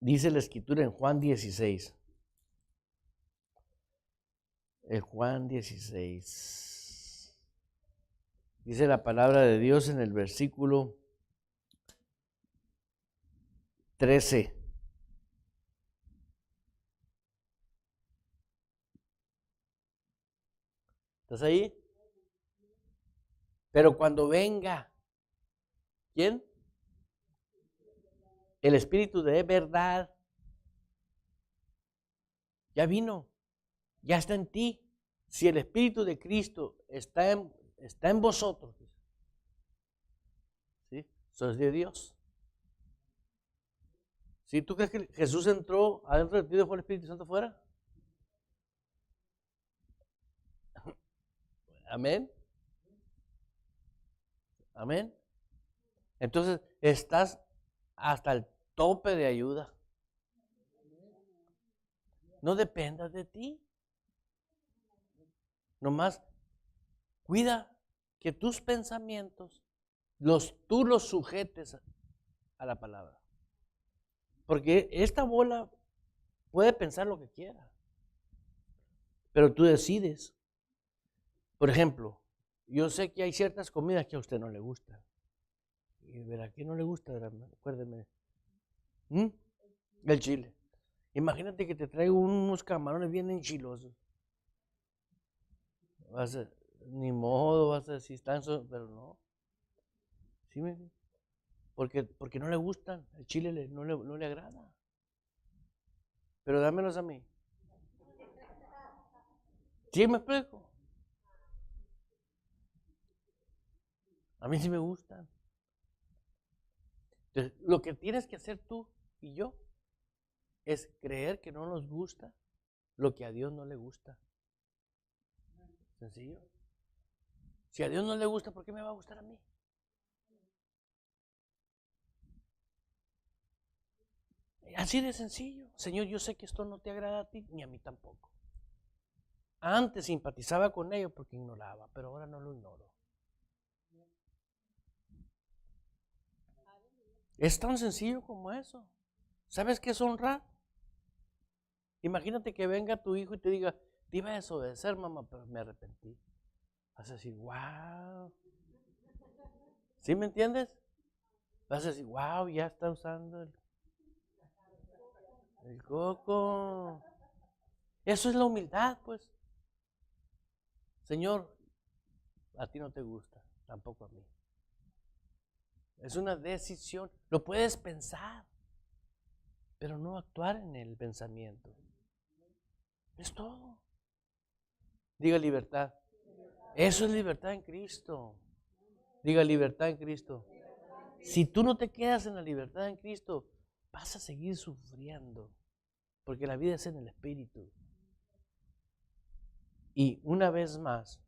Dice la Escritura en Juan 16. En Juan 16. Dice la palabra de Dios en el versículo 13. ¿Estás ahí? Pero cuando venga, ¿quién? El Espíritu de verdad. Ya vino, ya está en ti. Si el Espíritu de Cristo está en vosotros, ¿sí? Sois de Dios. ¿Sí? ¿Tú crees que Jesús entró adentro de ti y dejó el Espíritu Santo fuera? Amén. Amén. Entonces estás hasta el tope de ayuda. No dependas de ti. Nomás cuida que tus pensamientos tú los sujetes a la palabra. Porque esta bola puede pensar lo que quiera, pero tú decides. Por ejemplo, yo sé que hay ciertas comidas que a usted no le gustan. Y verá, ¿qué no le gusta? Acuérdeme. El chile. Imagínate que te traigo unos camarones bien enchilosos. Ni modo, vas a decir, están, pero no. ¿Sí me entiendes? Porque no le gustan, el chile no le agrada. Pero dámelos a mí. ¿Sí me explico? A mí sí me gustan. Entonces, lo que tienes que hacer tú y yo es creer que no nos gusta lo que a Dios no le gusta. Sencillo. Si a Dios no le gusta, ¿por qué me va a gustar a mí? Así de sencillo. Señor, yo sé que esto no te agrada a ti, ni a mí tampoco. Antes simpatizaba con ellos porque ignoraba, pero ahora no lo ignoro. Es tan sencillo como eso. ¿Sabes qué es honrar? Imagínate que venga tu hijo y te diga, te iba a desobedecer, mamá, pero me arrepentí. Vas a decir, wow. ¿Sí me entiendes? Vas a decir, wow, ya está usando el coco. Eso es la humildad, pues. Señor, a ti no te gusta, tampoco a mí. Es una decisión. Lo puedes pensar, pero no actuar en el pensamiento. Es todo. Diga libertad. Eso es libertad en Cristo. Diga libertad en Cristo. Si tú no te quedas en la libertad en Cristo, vas a seguir sufriendo. Porque la vida es en el Espíritu. Y una vez más,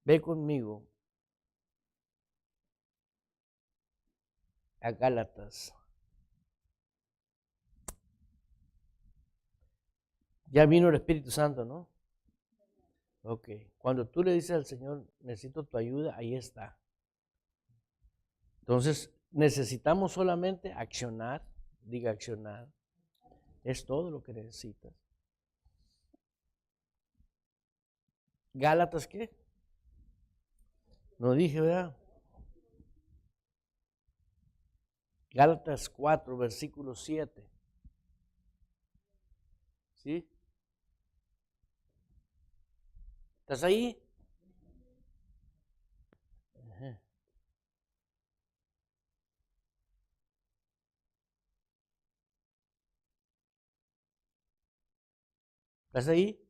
ve conmigo a Gálatas. Ya vino el Espíritu Santo, ¿no? Ok. Cuando tú le dices al Señor, necesito tu ayuda, ahí está. Entonces, necesitamos solamente accionar. Diga accionar. Es todo lo que necesitas. ¿Gálatas qué? No dije, ¿verdad? Gálatas 4, versículo 7. ¿Sí? ¿Estás ahí? Ajá. ¿Estás ahí?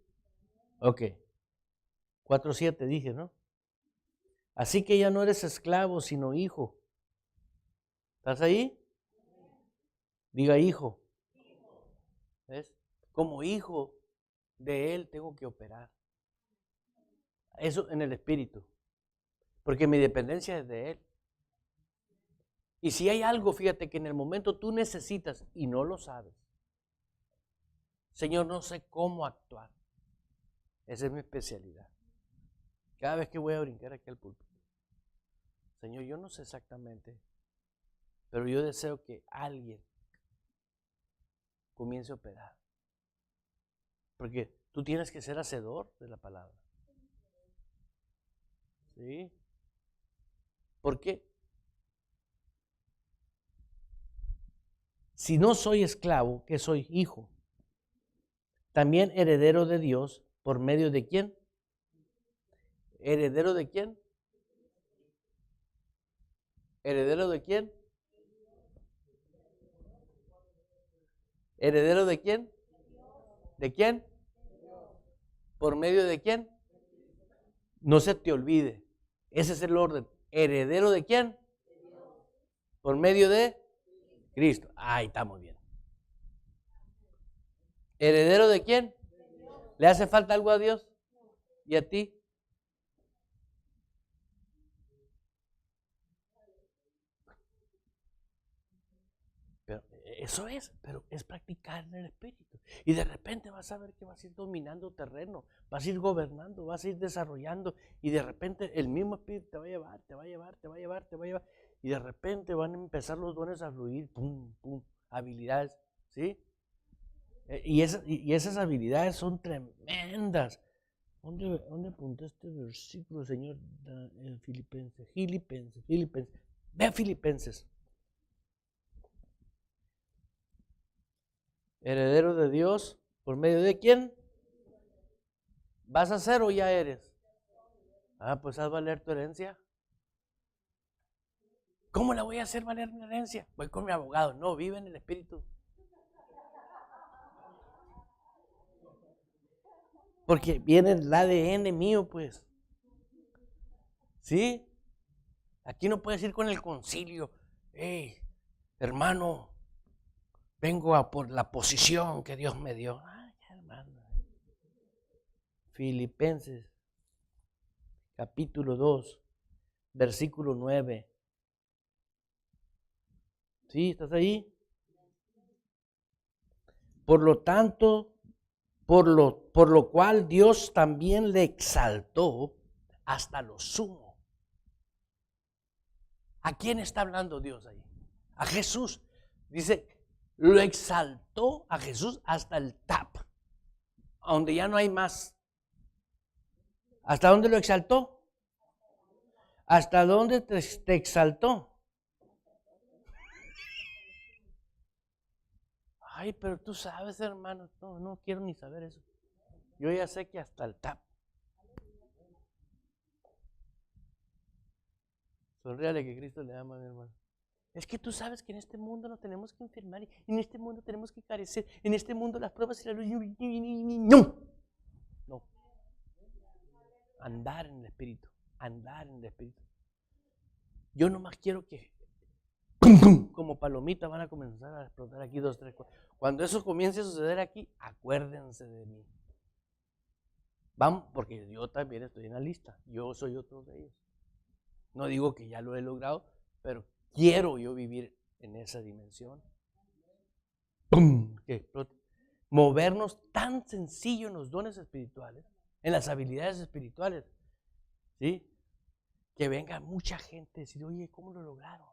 Ok. 4:7 dije, ¿no? Así que ya no eres esclavo, sino hijo. ¿Estás ahí? Diga hijo. ¿Ves? Como hijo de Él tengo que operar. Eso en el espíritu. Porque mi dependencia es de Él. Y si hay algo, fíjate que en el momento tú necesitas y no lo sabes. Señor, no sé cómo actuar. Esa es mi especialidad. Cada vez que voy a brincar aquí al púlpito. Señor, yo no sé exactamente, pero yo deseo que alguien comience a operar. Porque tú tienes que ser hacedor de la palabra. ¿Sí? ¿Por qué? Si no soy esclavo, ¿qué soy? Hijo. También heredero de Dios, ¿por medio de quién? ¿Heredero de quién? ¿Heredero de quién? ¿Heredero de quién? ¿De quién? ¿Por medio de quién? No se te olvide. Ese es el orden. ¿Heredero de quién? Por medio de Cristo. Ahí estamos bien. ¿Heredero de quién? ¿Le hace falta algo a Dios? ¿Y a ti? Pero eso es, pero es practicar en el Espíritu. Y de repente vas a ver que vas a ir dominando terreno, vas a ir gobernando, vas a ir desarrollando. Y de repente el mismo Espíritu te va a llevar, te va a llevar, te va a llevar, te va a llevar. y de repente van a empezar los dones a fluir, pum, pum, habilidades, ¿sí? Y esas habilidades son tremendas. ¿Dónde apunté este versículo, Señor? En Filipenses. Ve a Filipenses. Heredero de Dios, ¿por medio de quién? ¿Vas a ser o ya eres? Pues haz valer tu herencia. ¿Cómo la voy a hacer valer mi herencia? Voy con mi abogado. No, vive en el Espíritu. Porque viene el ADN mío, pues. ¿Sí? Aquí no puedes ir con el concilio. Hey, hermano, vengo a por la posición que Dios me dio. Ay, hermano. Filipenses, capítulo 2, versículo 9. ¿Sí? ¿Estás ahí? Por lo tanto, por lo cual Dios también le exaltó hasta lo sumo. ¿A quién está hablando Dios ahí? A Jesús. Dice, lo exaltó a Jesús hasta el tap, donde ya no hay más. ¿Hasta dónde lo exaltó? ¿Hasta dónde te exaltó? Ay, pero tú sabes, hermano. No quiero ni saber eso. Yo ya sé que hasta el tap. Sonríale que Cristo le ama, mi hermano. Es que tú sabes que en este mundo nos tenemos que enfermar, en este mundo tenemos que carecer, en este mundo las pruebas y la luz. No. Andar en el Espíritu, andar en el Espíritu. Yo nomás quiero que como palomitas van a comenzar a explotar aquí 2, 3, 4. Cuando eso comience a suceder aquí, acuérdense de mí. Vamos, porque yo también estoy en la lista. Yo soy otro de ellos. No digo que ya lo he logrado, pero quiero yo vivir en esa dimensión. ¡Pum! Que explote. Movernos tan sencillo en los dones espirituales, en las habilidades espirituales, ¿sí? Que venga mucha gente a decir, oye, ¿cómo lo lograron?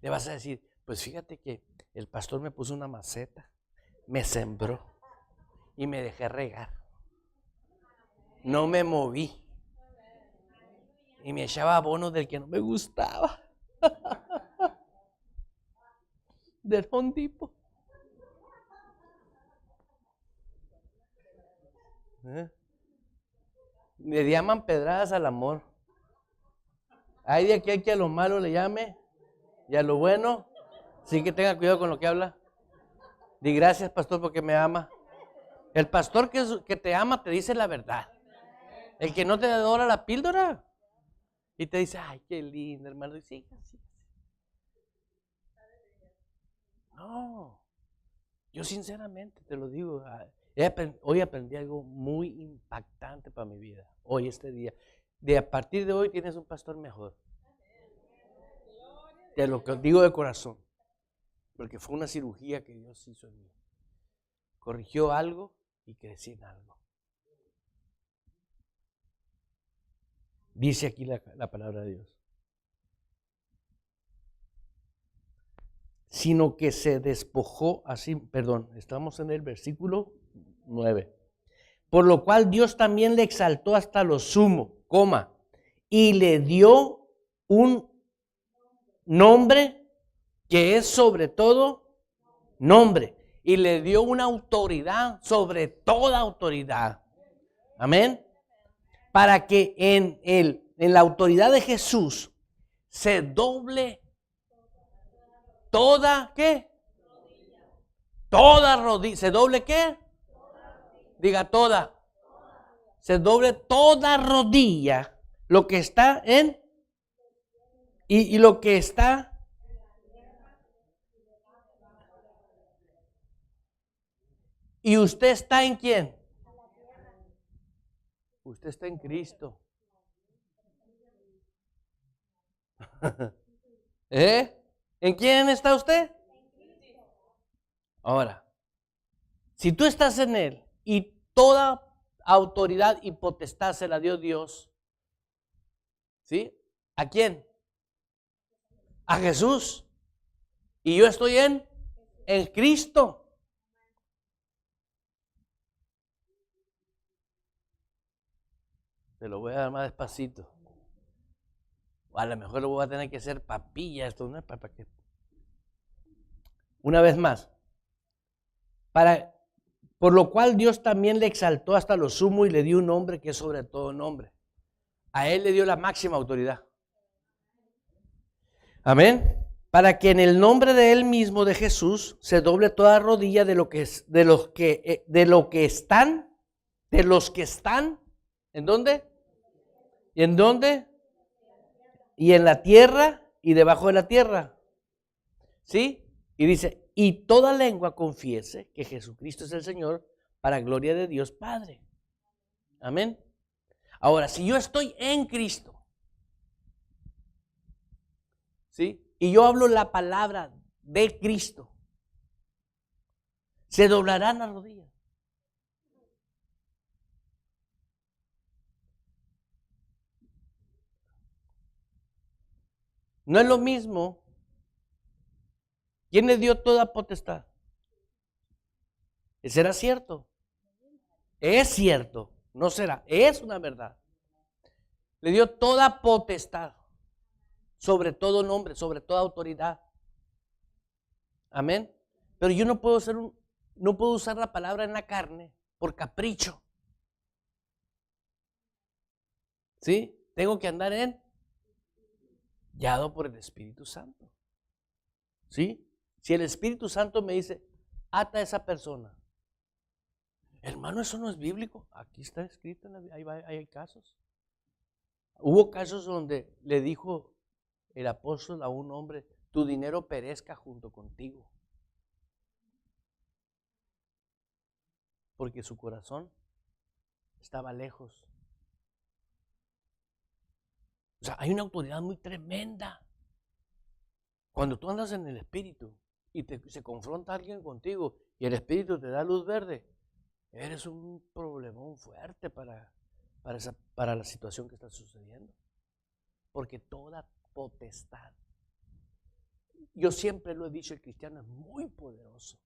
Le vas a decir, pues fíjate que el pastor me puso una maceta, me sembró y me dejé regar. No me moví. Y me echaba abono del que no me gustaba. Del Home Depot. Le llaman pedradas al amor. Hay de aquel que a lo malo le llame y a lo bueno, sí que tenga cuidado con lo que habla. Di gracias, pastor, porque me ama. El pastor que te ama te dice la verdad. El que no te adora la píldora y te dice, ay, qué lindo, hermano. Y sí. No, yo sinceramente te lo digo. Hoy aprendí algo muy impactante para mi vida. Hoy, este día. A partir de hoy tienes un pastor mejor. Te lo digo de corazón. Porque fue una cirugía que Dios hizo en mí. Corrigió algo y crecí en algo. Dice aquí la palabra de Dios. Sino que se despojó así, estamos en el versículo 9. Por lo cual Dios también le exaltó hasta lo sumo, y le dio un nombre que es sobre todo nombre, y le dio una autoridad sobre toda autoridad. Amén. Para que en la autoridad de Jesús se doble toda, ¿qué? Toda rodilla. ¿Se doble qué? Diga toda. Se doble toda rodilla. Lo que está en y lo que está. ¿Y usted está en quién? Usted está en Cristo. ¿En quién está usted? Ahora, si tú estás en Él y toda autoridad y potestad se la dio Dios, ¿sí? ¿A quién? a Jesús. Y yo estoy en Cristo. Te lo voy a dar más despacito. O a lo mejor lo voy a tener que hacer papilla. Esto no es para qué. Una vez más. Por lo cual Dios también le exaltó hasta lo sumo y le dio un nombre que es sobre todo nombre. A Él le dio la máxima autoridad. Amén. Para que en el nombre de Él mismo, de Jesús, se doble toda rodilla de los que están, ¿en dónde? ¿Y en dónde? Y en la tierra y debajo de la tierra. ¿Sí? Y dice, y toda lengua confiese que Jesucristo es el Señor, para gloria de Dios Padre. Amén. Ahora, si yo estoy en Cristo, ¿sí? Y yo hablo la palabra de Cristo, se doblarán las rodillas. No es lo mismo. ¿Quién le dio toda potestad? ¿Será cierto? Es cierto, no será, es una verdad. Le dio toda potestad, sobre todo nombre, sobre toda autoridad. Amén. Pero yo no puedo usar la palabra en la carne por capricho. ¿Sí? Tengo que andar guiado por el Espíritu Santo. ¿Sí? Si el Espíritu Santo me dice, ata a esa persona. Hermano, eso no es bíblico. Aquí está escrito, hay casos. Hubo casos donde le dijo el apóstol a un hombre, tu dinero perezca junto contigo. Porque su corazón estaba lejos. O sea, hay una autoridad muy tremenda. Cuando tú andas en el Espíritu y se confronta alguien contigo y el Espíritu te da luz verde, eres un problemón fuerte para la situación que está sucediendo. Porque toda potestad, yo siempre lo he dicho, el cristiano es muy poderoso.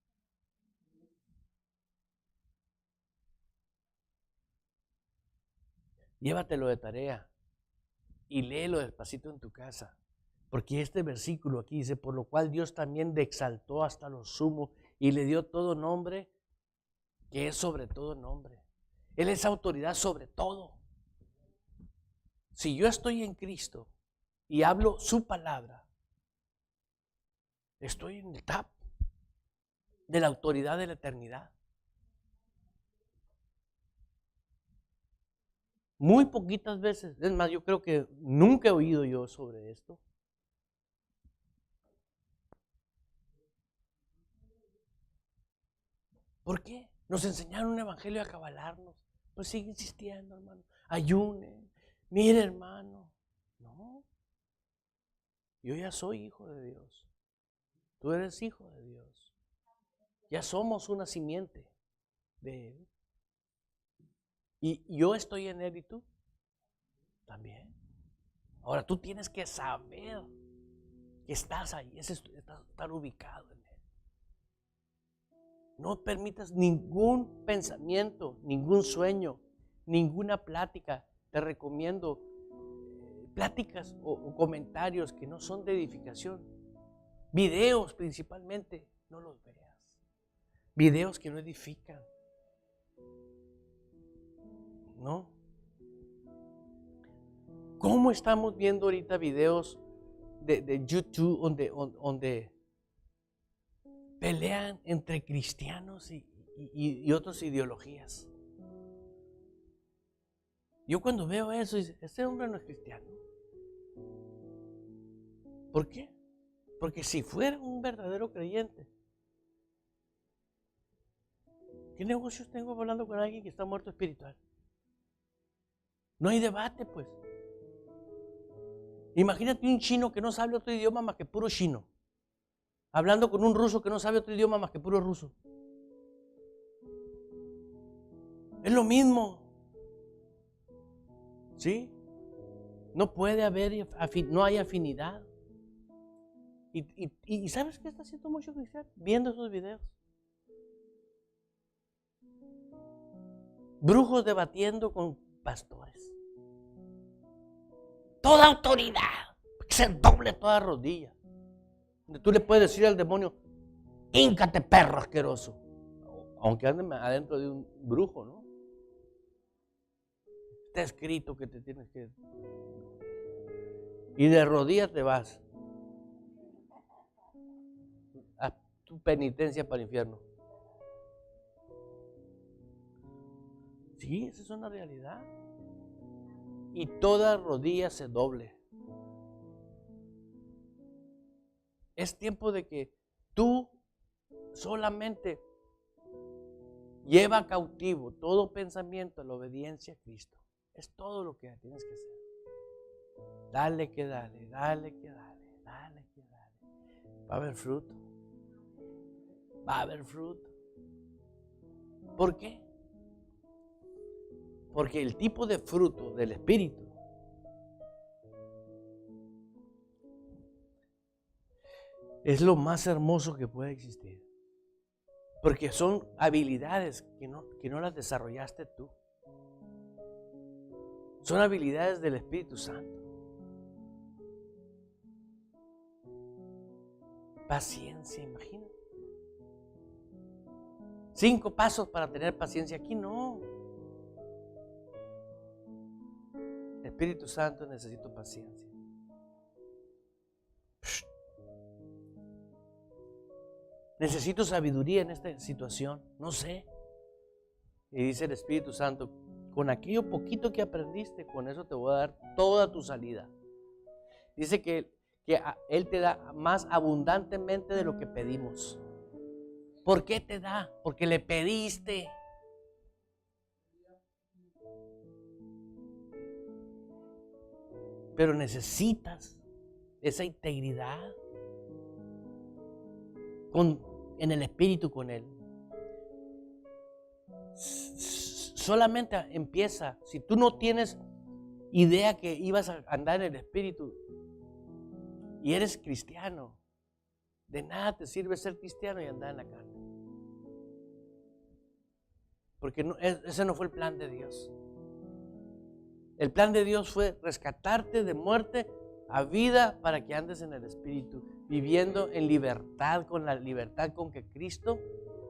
Llévatelo de tarea y léelo despacito en tu casa. Porque este versículo aquí dice, por lo cual Dios también le exaltó hasta lo sumo y le dio todo nombre que es sobre todo nombre. Él es autoridad sobre todo. Si yo estoy en Cristo y hablo su palabra, estoy en el top de la autoridad de la eternidad. Muy poquitas veces, es más, yo creo que nunca he oído yo sobre esto. ¿Por qué? Nos enseñaron un evangelio a acabalarnos. Pues sigue insistiendo, hermano. Ayunen. Mire, hermano. No. Yo ya soy hijo de Dios. Tú eres hijo de Dios. Ya somos una simiente de Él. Y yo estoy en Él y tú también. Ahora tú tienes que saber que estás ahí, estar ubicado en Él. No permitas ningún pensamiento, ningún sueño, ninguna plática. Te recomiendo pláticas o comentarios que no son de edificación. Videos principalmente, no los veas. Videos que no edifican. ¿No? ¿Cómo estamos viendo ahorita videos de YouTube donde pelean entre cristianos y otras ideologías? Yo cuando veo eso, digo, este hombre no es cristiano. ¿Por qué? Porque si fuera un verdadero creyente, ¿qué negocios tengo hablando con alguien que está muerto espiritual? No hay debate, pues. Imagínate un chino que no sabe otro idioma más que puro chino, hablando con un ruso que no sabe otro idioma más que puro ruso. Es lo mismo. ¿Sí? No puede haber, no hay afinidad. Y ¿sabes qué está haciendo mucho cristiano? Viendo esos videos. Brujos debatiendo con pastores. Toda autoridad, que se doble toda rodilla. Tú le puedes decir al demonio, híncate, perro asqueroso. Aunque ande adentro de un brujo, ¿no? Está escrito que te tienes que... Y de rodillas te vas. Haz tu penitencia para el infierno. Sí, esa es una realidad. Y toda rodilla se doble. Es tiempo de que tú solamente lleva cautivo todo pensamiento a la obediencia a Cristo. Es todo lo que tienes que hacer. Dale que dale, dale que dale, dale que dale. Va a haber fruto. Va a haber fruto. ¿Por qué? Porque el tipo de fruto del Espíritu es lo más hermoso que puede existir. Porque son habilidades que no las desarrollaste tú. Son habilidades del Espíritu Santo. Paciencia, imagínate. 5 pasos para tener paciencia. Aquí no. Espíritu Santo, necesito paciencia. Necesito sabiduría en esta situación. No sé. Y dice el Espíritu Santo, con aquello poquito que aprendiste, con eso te voy a dar toda tu salida. Dice que Él te da más abundantemente de lo que pedimos. ¿Por qué te da? Porque le pediste. Pero necesitas esa integridad en el Espíritu con Él. Solamente empieza, si tú no tienes idea que ibas a andar en el Espíritu y eres cristiano, de nada te sirve ser cristiano y andar en la carne. Porque ese no fue el plan de Dios. El plan de Dios fue rescatarte de muerte a vida para que andes en el Espíritu, viviendo en libertad, con la libertad con que Cristo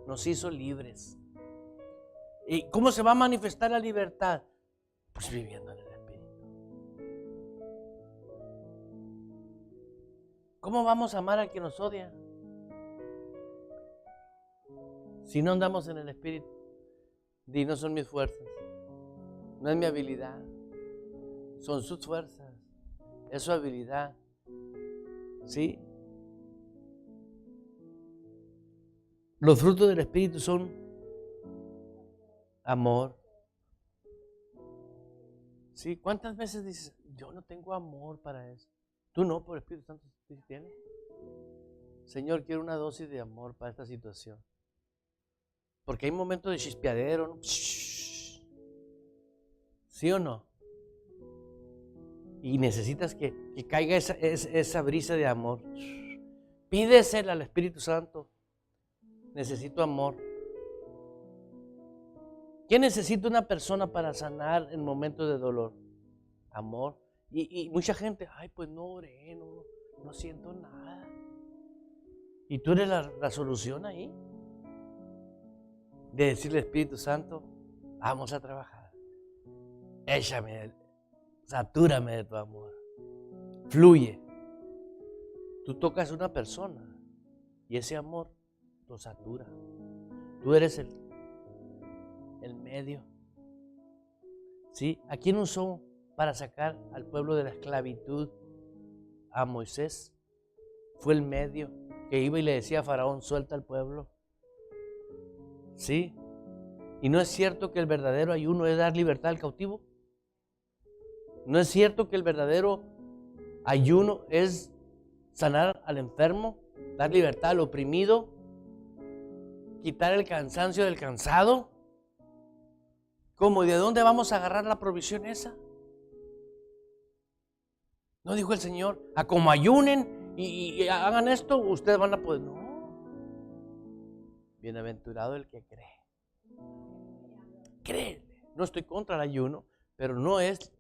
nos hizo libres. ¿Y cómo se va a manifestar la libertad? Pues viviendo en el Espíritu. ¿Cómo vamos a amar al que nos odia? Si no andamos en el Espíritu. No son mis fuerzas, no es mi habilidad, son sus fuerzas, es su habilidad. ¿Sí? Los frutos del Espíritu son amor. ¿Sí? ¿Cuántas veces dices, yo no tengo amor para eso? Tú no, por el Espíritu Santo sí tienes. Señor, quiero una dosis de amor para esta situación. Porque hay momentos de chispeadero, ¿no? ¿Sí o no? Y necesitas que caiga esa brisa de amor. Pídesela al Espíritu Santo. Necesito amor. ¿Qué necesita una persona para sanar en momentos de dolor? Amor. Y mucha gente, ay, pues no oré, no siento nada. Y tú eres la solución ahí. De decirle al Espíritu Santo, vamos a trabajar. Échame, satúrame de tu amor. Fluye. Tú tocas a una persona y ese amor lo satura. Tú eres el medio. ¿Sí? ¿A quién usó para sacar al pueblo de la esclavitud? A Moisés. Fue el medio que iba y le decía a Faraón, suelta al pueblo. ¿Sí? ¿Y no es cierto que el verdadero ayuno es dar libertad al cautivo? ¿No es cierto que el verdadero ayuno es sanar al enfermo, dar libertad al oprimido, quitar el cansancio del cansado? ¿Cómo? ¿Y de dónde vamos a agarrar la provisión esa? ¿No dijo el Señor? A como ayunen y hagan esto, ustedes van a poder. No. Bienaventurado el que cree. Cree. No estoy contra el ayuno, pero no es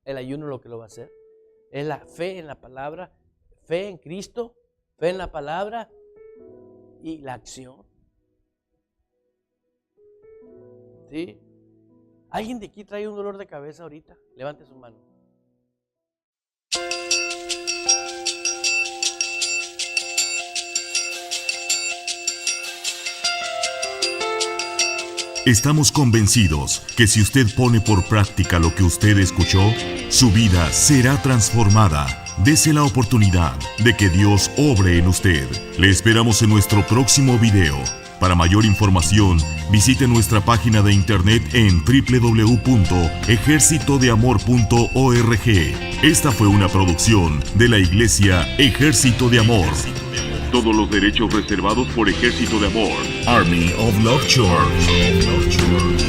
el ayuno lo que lo va a hacer. Es la fe en la palabra, fe en Cristo, fe en la palabra y la acción. ¿Sí? ¿Alguien de aquí trae un dolor de cabeza ahorita? Levante su mano. Estamos convencidos que si usted pone por práctica lo que usted escuchó, su vida será transformada. Dese la oportunidad de que Dios obre en usted. Le esperamos en nuestro próximo video. Para mayor información, visite nuestra página de internet en www.ejercitodeamor.org. Esta fue una producción de la Iglesia Ejército de Amor. Todos los derechos reservados por Ejército de Amor. Army of Love Church.